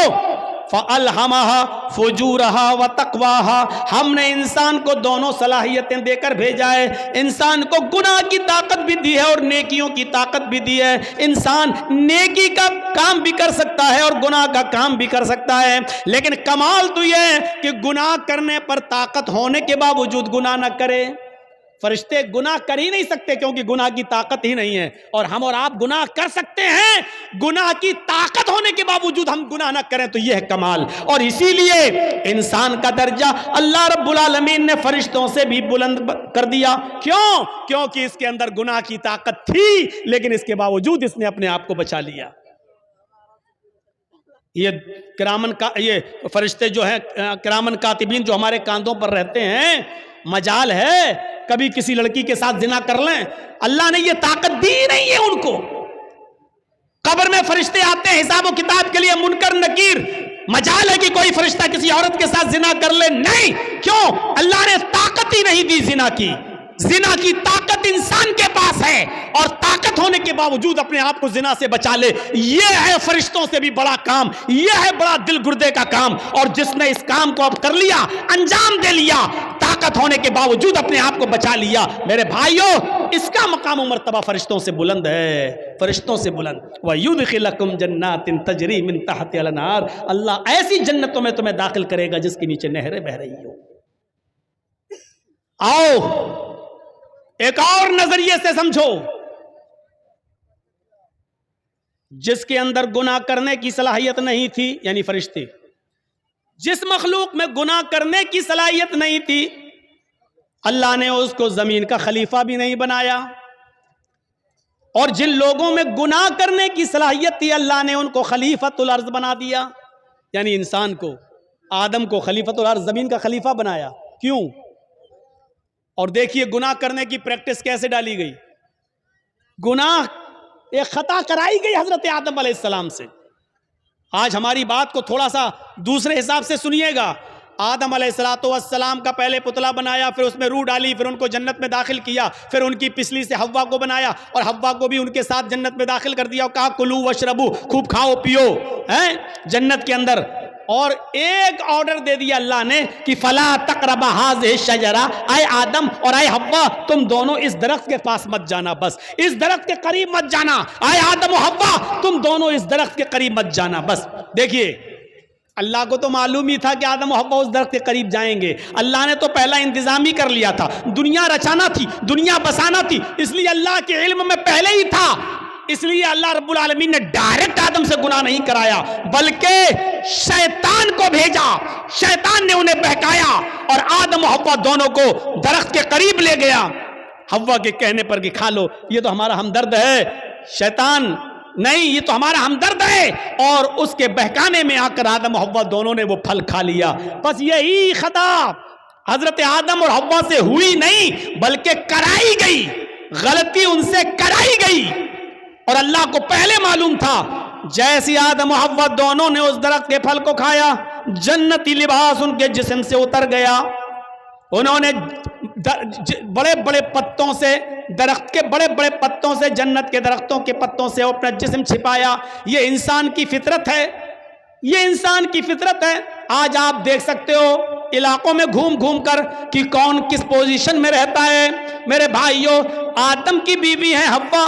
فَأَلْهَمَهَا فُجُورَهَا وَتَقْوَاهَا، ہم نے انسان کو دونوں صلاحیتیں دے کر بھیجا ہے، انسان کو گناہ کی طاقت بھی دی ہے اور نیکیوں کی طاقت بھی دی ہے۔ انسان نیکی کا کام بھی کر سکتا ہے اور گناہ کا کام بھی کر سکتا ہے، لیکن کمال تو یہ ہے کہ گناہ کرنے پر طاقت ہونے کے باوجود گناہ نہ کرے۔ فرشتے گناہ کر ہی نہیں سکتے کیونکہ گناہ کی طاقت ہی نہیں ہے، اور ہم اور آپ گناہ کر سکتے ہیں، گناہ کی طاقت ہونے کے باوجود ہم گناہ نہ کریں، تو یہ ہے کمال۔ اور اسی لیے انسان کا درجہ اللہ رب العالمین نے فرشتوں سے بھی بلند کر دیا۔ کیوں؟ کیونکہ اس کے اندر گناہ کی طاقت تھی لیکن اس کے باوجود اس نے اپنے آپ کو بچا لیا۔ یہ فرشتے جو ہیں کرامن کاتبین جو ہمارے کاندھوں پر رہتے ہیں، مجال ہے کبھی کسی لڑکی کے ساتھ زنا کر لیں، اللہ نے یہ طاقت دی نہیں ہے ان کو۔ قبر میں فرشتے آتے ہیں حساب و کتاب کے لیے، منکر نکیر، مجال ہے کہ کوئی فرشتہ کسی عورت کے ساتھ زنا کر لے؟ نہیں۔ کیوں؟ اللہ نے طاقت ہی نہیں دی زنا کی۔ زنا کی طاقت انسان کے پاس ہے اور طاقت ہونے کے باوجود اپنے آپ کو زنا سے بچا لے، یہ ہے فرشتوں سے بھی بڑا کام، یہ ہے بڑا دل گردے کا کام۔ اور جس نے اس کام کو اب کر لیا، انجام دے لیا، طاقت ہونے کے باوجود اپنے آپ کو بچا لیا، میرے بھائیوں اس کا مقام و مرتبہ فرشتوں سے بلند ہے، فرشتوں سے بلند۔ وَيُدْخِلَكُمْ جَنَّاتٍ تَجْرِي مِن تَحْتِهَا الْأَنْهَارُ، اللہ ایسی جنتوں میں تمہیں داخل کرے گا جس کے نیچے نہریں بہ رہی ہوں۔ آؤ ایک اور نظریے سے سمجھو، جس کے اندر گناہ کرنے کی صلاحیت نہیں تھی، یعنی فرشتے، جس مخلوق میں گناہ کرنے کی صلاحیت نہیں تھی، اللہ نے اس کو زمین کا خلیفہ بھی نہیں بنایا، اور جن لوگوں میں گناہ کرنے کی صلاحیت تھی اللہ نے ان کو خلیفۃ الارض بنا دیا، یعنی انسان کو، آدم کو خلیفۃ الارض، زمین کا خلیفہ بنایا۔ کیوں؟ اور دیکھیے گناہ کرنے کی پریکٹس کیسے ڈالی گئی، گناہ ایک خطا کرائی گئی حضرت آدم علیہ السلام سے۔ آج ہماری بات کو تھوڑا سا دوسرے حساب سے سنیے گا۔ آدم علیہ السلام کا پہلے پتلا بنایا، پھر اس میں روح ڈالی، پھر ان کو جنت میں داخل کیا، پھر ان کی پسلی سے حوا کو بنایا اور حوا کو بھی ان کے ساتھ جنت میں داخل کر دیا اور کہا کلو واشربو، خوب کھاؤ پیو، جنت کے اندر اور ایک آرڈر دے دیا اللہ نے کہ فلا تقرب هذه الشجرہ، اے آدم اور اے حوا تم دونوں اس درخت کے پاس مت جانا، بس اس درخت کے قریب مت جانا، اے آدم و حوا تم دونوں اس درخت کے قریب مت جانا بس۔ دیکھیے اللہ کو تو معلوم ہی تھا کہ آدم و حوا اس درخت کے قریب جائیں گے، اللہ نے تو پہلا انتظام ہی کر لیا تھا، دنیا رچانا تھی، دنیا بسانا تھی، اس لیے اللہ کے علم میں پہلے ہی تھا، اس لیے اللہ رب العالمین نے ڈائریکٹ آدم سے گناہ نہیں کرایا بلکہ شیطان کو بھیجا، شیطان نے انہیں بہکایا اور آدم و حوا دونوں کو درخت کے قریب لے گیا، حوا کے کہنے پر کہ کھا لو، یہ تو ہمارا ہمدرد ہے، شیطان نہیں یہ تو ہمارا ہمدرد ہے، اور اس کے بہکانے میں آ کر آدم و حوا دونوں نے وہ پھل کھا لیا۔ بس یہی خطا حضرت آدم اور حوا سے ہوئی نہیں بلکہ کرائی گئی، غلطی ان سے کرائی گئی، اور اللہ کو پہلے معلوم تھا۔ جیسی آدم و حوا دونوں نے اس درخت کے پھل کو کھایا، جنتی لباس ان کے جسم سے اتر گیا، انہوں نے بڑے بڑے پتوں سے، درخت کے بڑے بڑے پتوں سے، جنت کے درختوں کے پتوں سے اپنا جسم چھپایا۔ یہ انسان کی فطرت ہے، یہ انسان کی فطرت ہے۔ آج آپ دیکھ سکتے ہو علاقوں میں گھوم گھوم کر کہ کون کس پوزیشن میں رہتا ہے۔ میرے بھائیوں، آدم کی بیوی ہے حوا،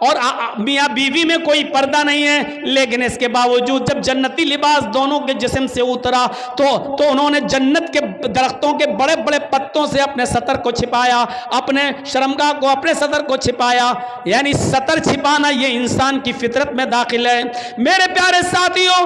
اور میاں بیوی میں کوئی پردہ نہیں ہے، لیکن اس کے باوجود جب جنتی لباس دونوں کے جسم سے اترا تو انہوں نے جنت کے درختوں کے بڑے بڑے پتوں سے اپنے سطر کو چھپایا، اپنے شرمگاہ کو، اپنے سطر کو چھپایا، یعنی سطر چھپانا یہ انسان کی فطرت میں داخل ہے۔ میرے پیارے ساتھیوں،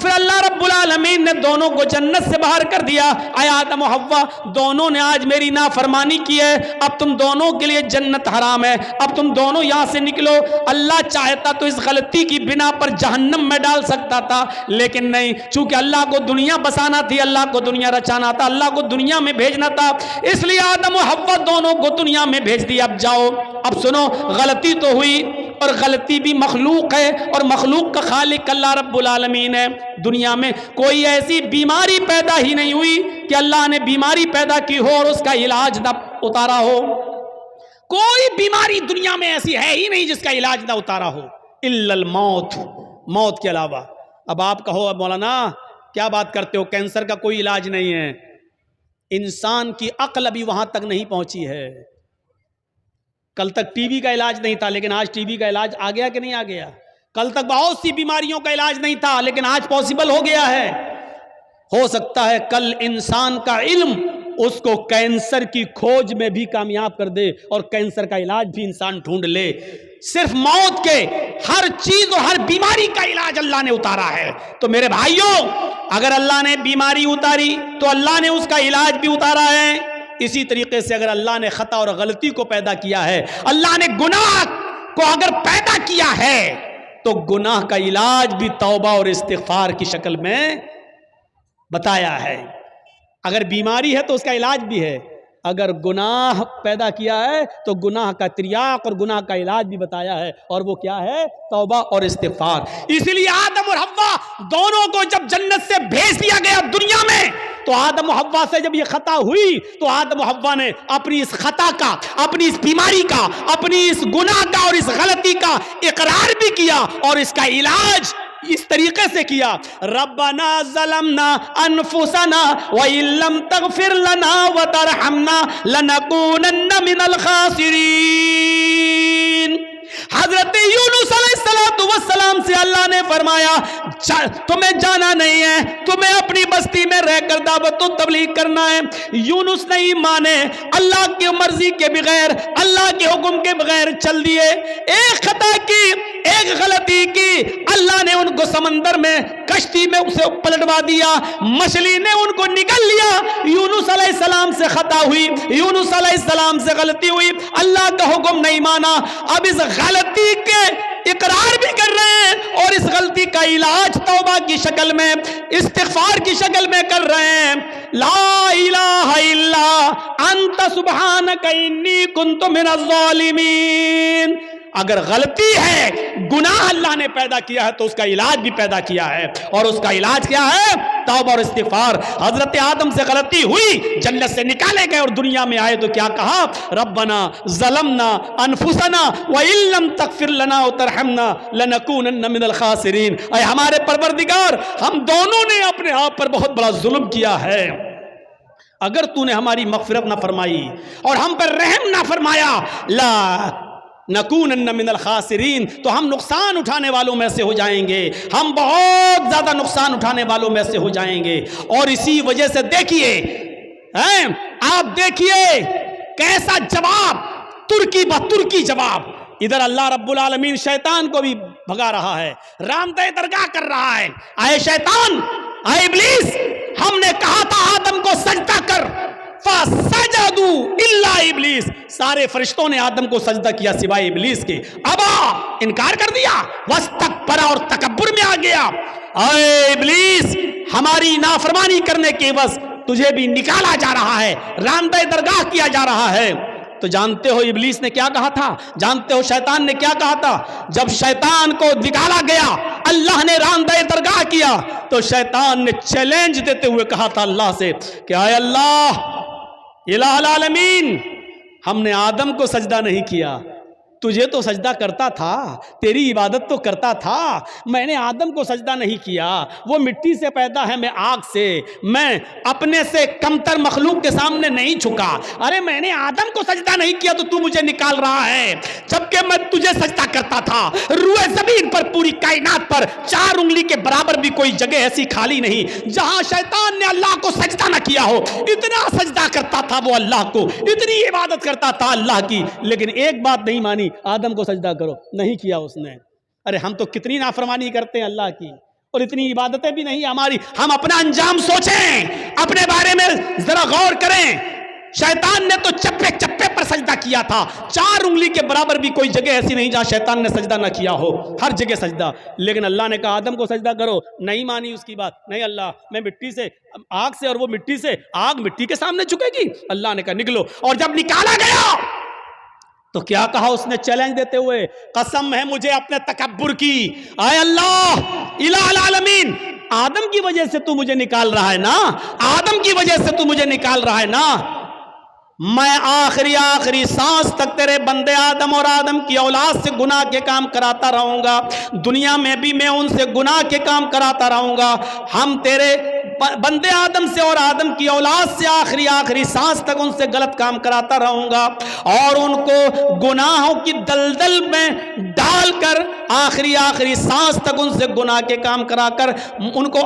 پھر اللہ رب العالمین نے دونوں کو جنت سے باہر کر دیا۔ اے آدم و حوا دونوں نے آج میری نافرمانی کی ہے، اب تم دونوں کے لیے جنت حرام ہے، اب تم دونوں یہاں سے نکلو۔ اللہ چاہتا تو اس غلطی کی بنا پر جہنم میں ڈال سکتا تھا، لیکن نہیں، چونکہ اللہ کو دنیا بسانا تھی، اللہ کو دنیا رچانا تھا، اللہ کو دنیا میں بھیجنا تھا، اس لیے آدم و حوا دونوں کو دنیا میں بھیج دیا۔ اب جاؤ، اب سنو، غلطی تو ہوئی، اور غلطی بھی مخلوق ہے، اور مخلوق کا خالق اللہ رب العالمین ہے۔ دنیا میں کوئی ایسی بیماری پیدا ہی نہیں ہوئی کہ اللہ نے بیماری پیدا کی ہو اور اس کا علاج نہ اتارا ہو۔ کوئی بیماری دنیا میں ایسی ہے ہی نہیں جس کا علاج نہ اتارا ہو، الا الموت، موت کے علاوہ۔ اب آپ کہو مولانا کیا بات کرتے ہو، کینسر کا کوئی علاج نہیں ہے۔ انسان کی عقل ابھی وہاں تک نہیں پہنچی ہے۔ کل تک ٹی بی کا علاج نہیں تھا، لیکن آج ٹی بی کا علاج آ گیا کہ نہیں آ گیا؟ کل تک بہت سی بیماریوں کا علاج نہیں تھا، لیکن آج پاسبل ہو گیا ہے۔ ہو سکتا ہے کل انسان کا علم اس کو کینسر کی کھوج میں بھی کامیاب کر دے اور کینسر کا علاج بھی انسان ڈھونڈ لے۔ صرف موت کے ہر چیز اور ہر بیماری کا علاج اللہ نے اتارا ہے۔ تو میرے بھائیوں، اگر اللہ نے بیماری اتاری تو اللہ نے اس کا علاج بھی اتارا ہے۔ اسی طریقے سے اگر اللہ نے خطا اور غلطی کو پیدا کیا ہے، اللہ نے گناہ کو اگر پیدا کیا ہے تو گناہ کا علاج بھی توبہ اور استغفار کی شکل میں بتایا ہے۔ اگر بیماری ہے تو اس کا علاج بھی ہے، اگر گناہ پیدا کیا ہے تو گناہ کا تریاق اور گناہ کا علاج بھی بتایا ہے، اور وہ کیا ہے؟ توبہ اور استغفار۔ اسی لیے آدم اور حوا دونوں کو جب جنت سے بھیج دیا گیا دنیا میں، تو آدم و حوا سے جب یہ خطا ہوئی تو آدم و حوا نے اپنی اس خطا کا، اپنی اس بیماری کا، اپنی اس گناہ کا اور اس غلطی کا اقرار بھی کیا، اور اس کا علاج اس طریقے سے کیا، ربنا ظلمنا انفسنا وان لم تغفر لنا وترحمنا لنکونن من الخاسرین۔ حضرت یونس علیہ السلام سے اللہ نے فرمایا تمہیں جانا نہیں ہے، تمہیں اپنی بستی میں رہ کر دعوت و تبلیغ کرنا ہے۔ یونس نہیں مانے، اللہ کی مرضی کے بغیر، اللہ کے حکم کے بغیر چل دیے، ایک خطا کی، ایک غلطی کی، اللہ نے ان کو سمندر میں کشتی میں اسے پلٹوا دیا، مچھلی نے ان کو نگل لیا۔ یونس علیہ السلام سے خطا ہوئی، یونس علیہ السلام سے غلطی ہوئی، اللہ کا حکم نہیں مانا، اب اس غلطی کے اقرار بھی کر رہے ہیں اور اس غلطی کا علاج توبہ کی شکل میں، استغفار کی شکل میں کر رہے ہیں۔ لا الہ الا انت سبحانک انی کنت من الظالمین۔ اگر غلطی ہے، گناہ اللہ نے پیدا کیا ہے تو اس کا علاج بھی پیدا کیا ہے، اور اس کا علاج کیا ہے؟ توبہ اور استغفار۔ حضرت آدم سے غلطی ہوئی، جنت سے نکالے گئے اور دنیا میں آئے تو کیا کہا؟ ربنا ظلمنا انفسنا وان لم تغفر لنا وترحمنا لنکونن من الخاسرین۔ اے ہمارے پروردگار، ہم دونوں نے اپنے آپ پر بہت بڑا ظلم کیا ہے، اگر تو نے ہماری مغفرت نہ فرمائی اور ہم پر رحم نہ فرمایا، لا نکونن من الخاسرین، تو ہم نقصان اٹھانے والوں میں سے ہو جائیں گے، ہم بہت زیادہ نقصان اٹھانے والوں میں سے ہو جائیں گے۔ اور اسی وجہ سے دیکھیے، آپ دیکھیے کیسا جواب، ترکی بترکی جواب۔ ادھر اللہ رب العالمین شیطان کو بھی بھگا رہا ہے، رامدہ درگاہ کر رہا ہے۔ اے شیطان، اے ابلیس، ہم نے کہا تھا آدم کو سجدہ کر، فسجدوا الا ابلیس، سارے فرشتوں نے آدم کو سجدہ کیا سوائے ابلیس کے، ابا، انکار کر دیا، واستکبر، اور تکبر میں آ گیا۔ اے ابلیس، ہماری نافرمانی کرنے کے بس تجھے بھی نکالا جا رہا ہے، رامدہ درگاہ کیا جا رہا ہے۔ تو جانتے ہو ابلیس نے کیا کہا تھا؟ جانتے ہو شیطان نے کیا کہا تھا؟ جب شیطان کو نکالا گیا، اللہ نے رامدہ درگاہ کیا، تو شیطان نے چیلنج دیتے ہوئے کہا تھا اللہ سے کہ اے اللہ، الہ العالمین، ہم نے آدم کو سجدہ نہیں کیا، تجھے تو سجدہ کرتا تھا، تیری عبادت تو کرتا تھا، میں نے آدم کو سجدہ نہیں کیا، وہ مٹی سے پیدا ہے، میں آگ سے، میں اپنے سے کمتر مخلوق کے سامنے نہیں جھکا، ارے میں نے آدم کو سجدہ نہیں کیا تو مجھے نکال رہا ہے، جبکہ میں تجھے سجدہ کرتا تھا۔ روئے زمین پر، پوری کائنات پر 4 انگلی کے برابر بھی کوئی جگہ ایسی خالی نہیں جہاں شیطان نے اللہ کو سجدہ نہ کیا ہو، اتنا سجدہ کرتا تھا وہ اللہ کو، اتنی عبادت کرتا تھا اللہ کی، لیکن ایک بات نہیں مانی، آدم کو سجدہ کرو، نہیں کیا اس نے۔ ارے ہم تو کتنی نافرمانی کرتے ہیں اللہ کی، اور اتنی عبادتیں بھی نہیں ہماری۔ ہم اپنا انجام سوچیں، اپنے بارے میں ذرا غور کریں۔ شیطان نے تو چپے چپے پر سجدہ کیا تھا، 4 انگلی کے برابر بھی کوئی جگہ ایسی نہیں جہاں شیطان نے سجدہ نہ کیا ہو، ہر جگہ سجدہ۔ لیکن اللہ نے کہا آدم کو سجدہ کرو، نہیں مانی اس کی بات، نہیں اللہ، میں مٹی سے، آگ سے، اور وہ مٹی سے، آگ مٹی کے سامنے جھکے گی؟ اللہ نے کہا نکلو۔ اور جب نکالا گیا تو کیا کہا اس نے چیلنج دیتے ہوئے؟ قسم ہے مجھے اپنے تکبر کی، اے اللہ الہ العالمین، آدم کی وجہ سے تو مجھے نکال رہا ہے نا، آدم کی وجہ سے تو مجھے نکال رہا ہے نا، میں آخری سانس تک تیرے بندے آدم اور آدم کی اولاد سے گناہ کے کام کراتا رہوں گا، دنیا میں بھی میں ان سے گناہ کے کام کراتا رہوں گا، ہم تیرے بندے آدم سے اور آدم کی اولاد سے آخری سانس تک ان سے غلط کام کراتا رہوں گا، اور ان کو گناہوں کی دلدل میں ڈال کر آخری سانس تک ان سے گناہ کے کام کرا کر ان کو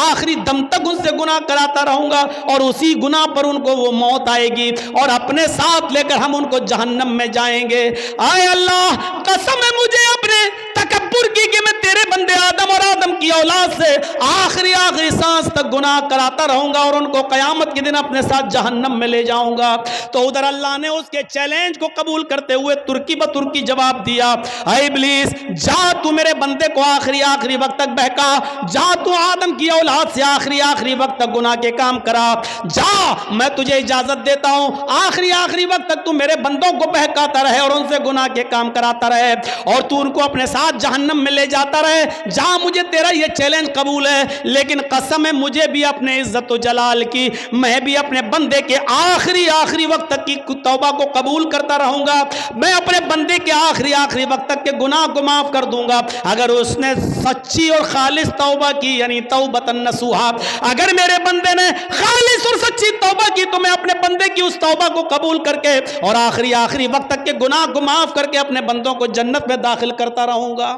آخری دم تک ان سے گناہ کراتا رہوں گا، اور اسی گناہ پر ان کو وہ موت آئے گی، اور اپنے ساتھ لے کر ہم ان کو جہنم میں جائیں گے۔ اے اللہ، قسم ہے مجھے اپنے تکبر کی کہ میں تیرے بندے آدم اور آدم کی اولاد سے آخری سانس تک گناہ کراتا رہوں گا، اور ان کو قیامت کے دن اپنے ساتھ جہنم میں لے جاؤں گا۔ تو ادھر اللہ نے اس کے چیلنج کو قبول کرتے ہوئے ترکی بترکی جواب دیا، اے ابلیس، جا تو میرے بندے کو آخری وقت تک بہکا، جا تو آدم کی اولاد سے آخری وقت تک گناہ کے کام کرا، جا، میں تجھے اجازت دیتا ہوں، آخری وقت تک تو میرے بندوں کو بہکاتا رہے اور ان سے گناہ کے کام کراتا رہے، اور تو ان کو اپنے ساتھ جہنم میں لے جاتا رہے، جا، مجھے تیرا یہ چیلنج قبول ہے، لیکن قسم ہے مجھے بھی اپنے عزت و جلال کی، میں بھی اپنے بندے کے آخری وقت تک کی توبہ کو قبول کرتا رہوں گا، میں اپنے بندے کے آخری وقت تک کے گناہ کو معاف کر دوں گا، اگر اس نے سچی اور خالص توبہ کی، یعنی توبۃ نصوحا، اگر میرے بندے نے خالص اور سچی توبہ کی تو میں اپنے بندے کی اس توبہ کو قبول کر کے اور آخری وقت تک کے گناہ کو معاف کر کے اپنے بندوں کو جنت میں داخل کرتا رہوں گا۔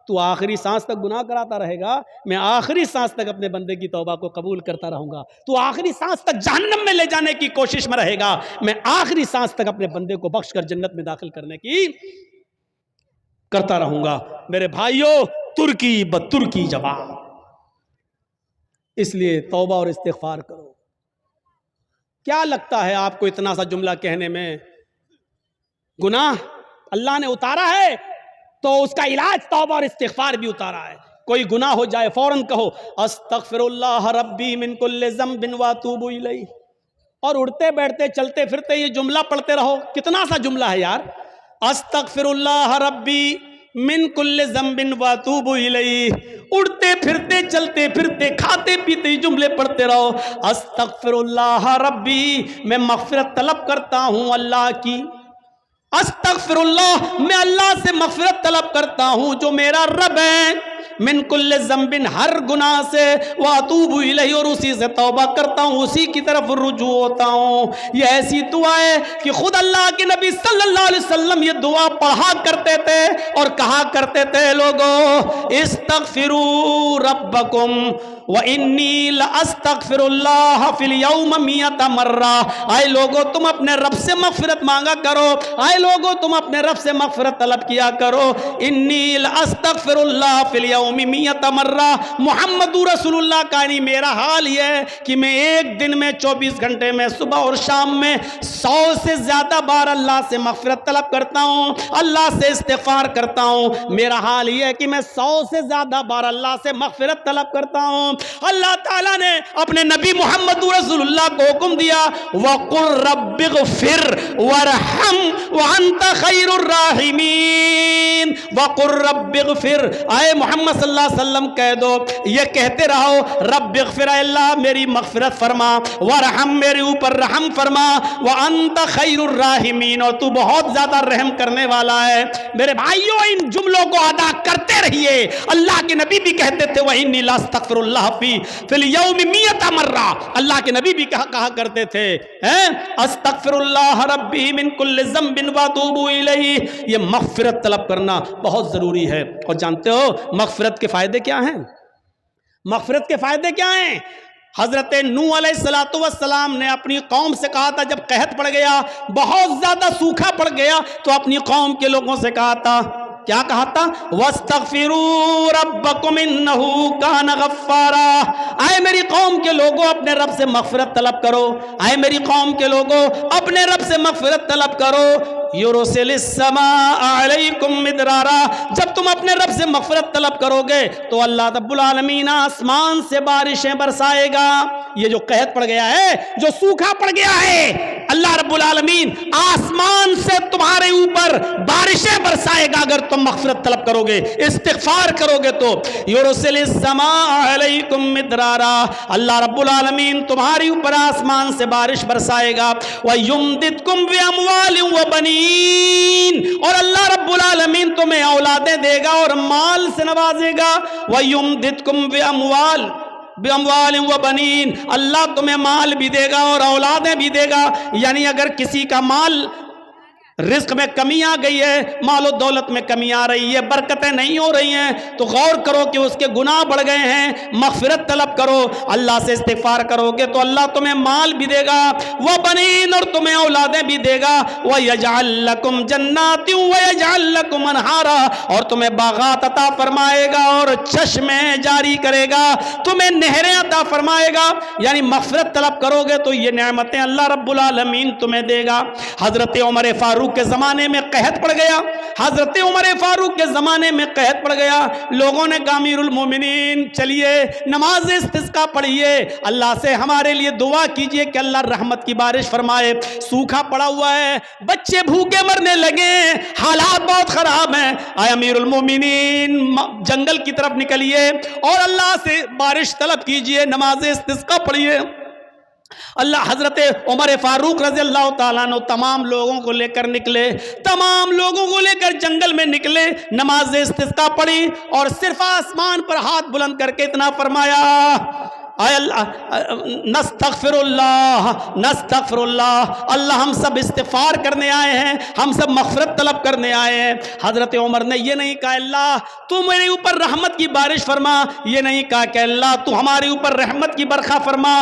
تو آخری سانس تک گناہ کراتا رہے گا، میں آخری سانس تک اپنے بندے کی توبہ کو قبول کرتا رہوں گا، تو آخری سانس تک جہنم میں لے جانے کی کوشش میں رہے گا، میں آخری سانس تک اپنے بندے کو بخش کر جنت میں داخل کرنے کی کرتا رہوں گا۔ میرے بھائیوں، ترکی بترکی جواب، اس لیے توبہ اور استغفار کرو۔ کیا لگتا ہے آپ کو اتنا سا جملہ کہنے میں؟ گناہ اللہ نے اتارا ہے تو اس کا علاج توبہ اور استغفار بھی اتارا ہے۔ کوئی گناہ ہو جائے فوراً کہو استغفر اللہ ربی من کل ذنب واتوب الیہ، اور اڑتے بیٹھتے چلتے پھرتے یہ جملہ پڑھتے رہو۔ کتنا سا جملہ ہے یار، استغفراللہ ربی من کل ذنب واتوب الیہ. اڑتے پھرتے چلتے پھرتے کھاتے پیتے جملے پڑھتے رہو. استغفراللہ ربی، میں مغفرت طلب کرتا ہوں اللہ کی. استغفراللہ، میں اللہ سے مغفرت طلب کرتا ہوں جو میرا رب ہے. من کل ذنب، ہر گناہ سے. واتوب الیہ، اور اسی سے توبہ کرتا ہوں، اسی کی طرف رجوع ہوتا ہوں. یہ ایسی دعا ہے کہ خود اللہ کے نبی صلی اللہ علیہ وسلم یہ دعا پڑھا کرتے تھے اور کہا کرتے تھے، لوگوں استغفروا ربکم وانی لاستغفر اللہ فی اليوم 100 مرہ. آئے لوگوں تم اپنے رب سے مغفرت مانگا کرو، آئے لوگوں تم اپنے رب سے مغفرت طلب کیا کرو. انی لاستغفر اللہ فی اليوم 100 مرہ. محمد رسول اللہ کا نہیں، میرا حال یہ ہے کہ میں ایک دن میں 24 گھنٹے میں صبح اور شام میں 100 سے زیادہ بار اللہ سے مغفرت طلب کرتا ہوں، اللہ سے استغفار کرتا ہوں. میرا حال یہ ہے کہ میں 100 سے زیادہ بار اللہ سے مغفرت طلب کرتا ہوں. اللہ تعالیٰ نے اپنے نبی محمد رسول اللہ کو حکم دیا، وَقُلْ رَبِّ اغْفِرْ وَارْحَمْ وَأَنْتَ خَيْرُ الرَّاحِمِينَ. وَقُلْ رَبِّ اغْفِرْ، اے محمد صلی اللہ علیہ وسلم کہہ دو، یہ کہتے رہو، رب اغفر، اے اللہ میری مغفرت فرما، وارحم، میرے اوپر رحم فرما، وَأَنْتَ خَيْرُ الرَّاحِمِينَ، اور تو بہت زیادہ رحم کرنے والا ہے. میرے بھائیوں، ان جملوں کو ادا کرتے رہیے. اللہ کے نبی بھی کہتے تھے، وَإِنِّي لَأَسْتَغْفِرُ اللَّهَ فِي الْيَوْمِ 100 مرہ. اللہ کے نبی بھی کہا کرتے تھے، استغفر اللہ ربی من کل ذنب واتوب الیہ. یہ مغفرت طلب کرنا بہت ضروری ہے. اور جانتے ہو مغفرت کے فائدے کیا ہیں؟ مغفرت کے فائدے کیا ہیں؟ حضرت نوح علیہ السلام نے اپنی قوم سے کہا تھا، جب قحط پڑ گیا، بہت زیادہ سوکھا پڑ گیا، تو اپنی قوم کے لوگوں سے کہا تھا، کیا کہا تھا؟ وَاسْتَغْفِرُوا رَبَّكُمْ إِنَّهُ كَانَ غَفَّارًا. اے میری قوم کے لوگوں اپنے رب سے مغفرت طلب کرو. اے میری قوم کے لوگوں اپنے رب سے مغفرت طلب کرو. یُرْسِلِ السَّمَاءَ عَلَيْكُمْ مِدْرَارًا. جب تم اپنے رب سے مغفرت طلب کرو گے تو اللہ رب العالمین آسمان سے بارشیں برسائے گا. یہ جو قحط پڑ گیا ہے، جو سوکھا پڑ گیا ہے، اللہ رب العالمین آسمان سے تمہارے اوپر بارشیں برسائے گا اگر تم مغفرت طلب کرو گے، استغفار کرو گے تو. یُرْسِلِ السَّمَاءَ عَلَيْكُمْ مِدْرَارًا. اللہ رب العالمین تمہاری اوپر آسمان سے بارش برسائے گا. وَيُمْدِدْكُمْ بِأَمْوَالٍ وَبَنِينَ. اور اللہ رب العالمین تمہیں اولادیں دے گا اور مال سے نوازے گا. وَيُمْدِدْكُمْ بِأَمْوَالٍ وَبَنِينَ. اللہ تمہیں مال بھی دے گا اور اولادیں بھی دے گا. یعنی اگر کسی کا مال، رزق میں کمی آ گئی ہے، مال و دولت میں کمی آ رہی ہے، برکتیں نہیں ہو رہی ہیں، تو غور کرو کہ اس کے گناہ بڑھ گئے ہیں، مغفرت طلب کرو، اللہ سے استغفار کرو گے تو اللہ تمہیں مال بھی دے گا، وَبَنِينَ، اور تمہیں اولادیں بھی دے گا. وَيَجْعَلْ لَكُمْ جَنَّاتٍ وَيَجْعَلْ لَكُمْ أَنْهَارًا. اور تمہیں باغات عطا فرمائے گا اور چشمے جاری کرے گا، تمہیں نہریں عطا فرمائے گا. یعنی مغفرت طلب کرو گے تو یہ نعمتیں اللہ رب العالمین تمہیں دے گا. حضرت عمر فاروق کے زمانے میں قحط پڑ گیا. حضرت عمر فاروق کے زمانے میں قحط پڑ گیا. لوگوں نے کہا، امیر المومنین چلیے نماز استسقاء پڑھیے، اللہ سے ہمارے لیے دعا کیجئے کہ اللہ رحمت کی بارش فرمائے. سوکھا پڑا ہوا ہے، بچے بھوکے مرنے لگے، حالات بہت خراب ہیں. اے امیر المومنین جنگل کی طرف نکلیے اور اللہ سے بارش طلب کیجئے، نماز استسقاء پڑھیے. اللہ حضرت عمر فاروق رضی اللہ تعالیٰ عنہ تمام لوگوں کو لے کر نکلے، تمام لوگوں کو لے کر جنگل میں نکلے، نماز استسقاء پڑھی اور صرف آسمان پر ہاتھ بلند کر کے اتنا فرمایا، اے اللہ نستغفر اللہ نستغفر اللہ. اللہ ہم سب استغفار کرنے آئے ہیں، ہم سب مغفرت طلب کرنے آئے ہیں. حضرت عمر نے یہ نہیں کہا اللہ تو میرے اوپر رحمت کی بارش فرما، یہ نہیں کہا کہ اللہ تو ہمارے اوپر رحمت کی برکھا فرما،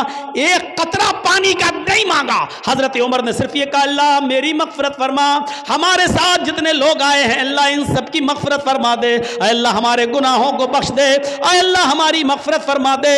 ایک قطرہ پانی کا نہیں مانگا. حضرت عمر نے صرف یہ کہا اللہ میری مغفرت فرما، ہمارے ساتھ جتنے لوگ آئے ہیں اللہ ان سب کی مغفرت فرما دے، اے اللہ ہمارے گناہوں کو بخش دے، اے اللہ ہماری مغفرت فرما دے.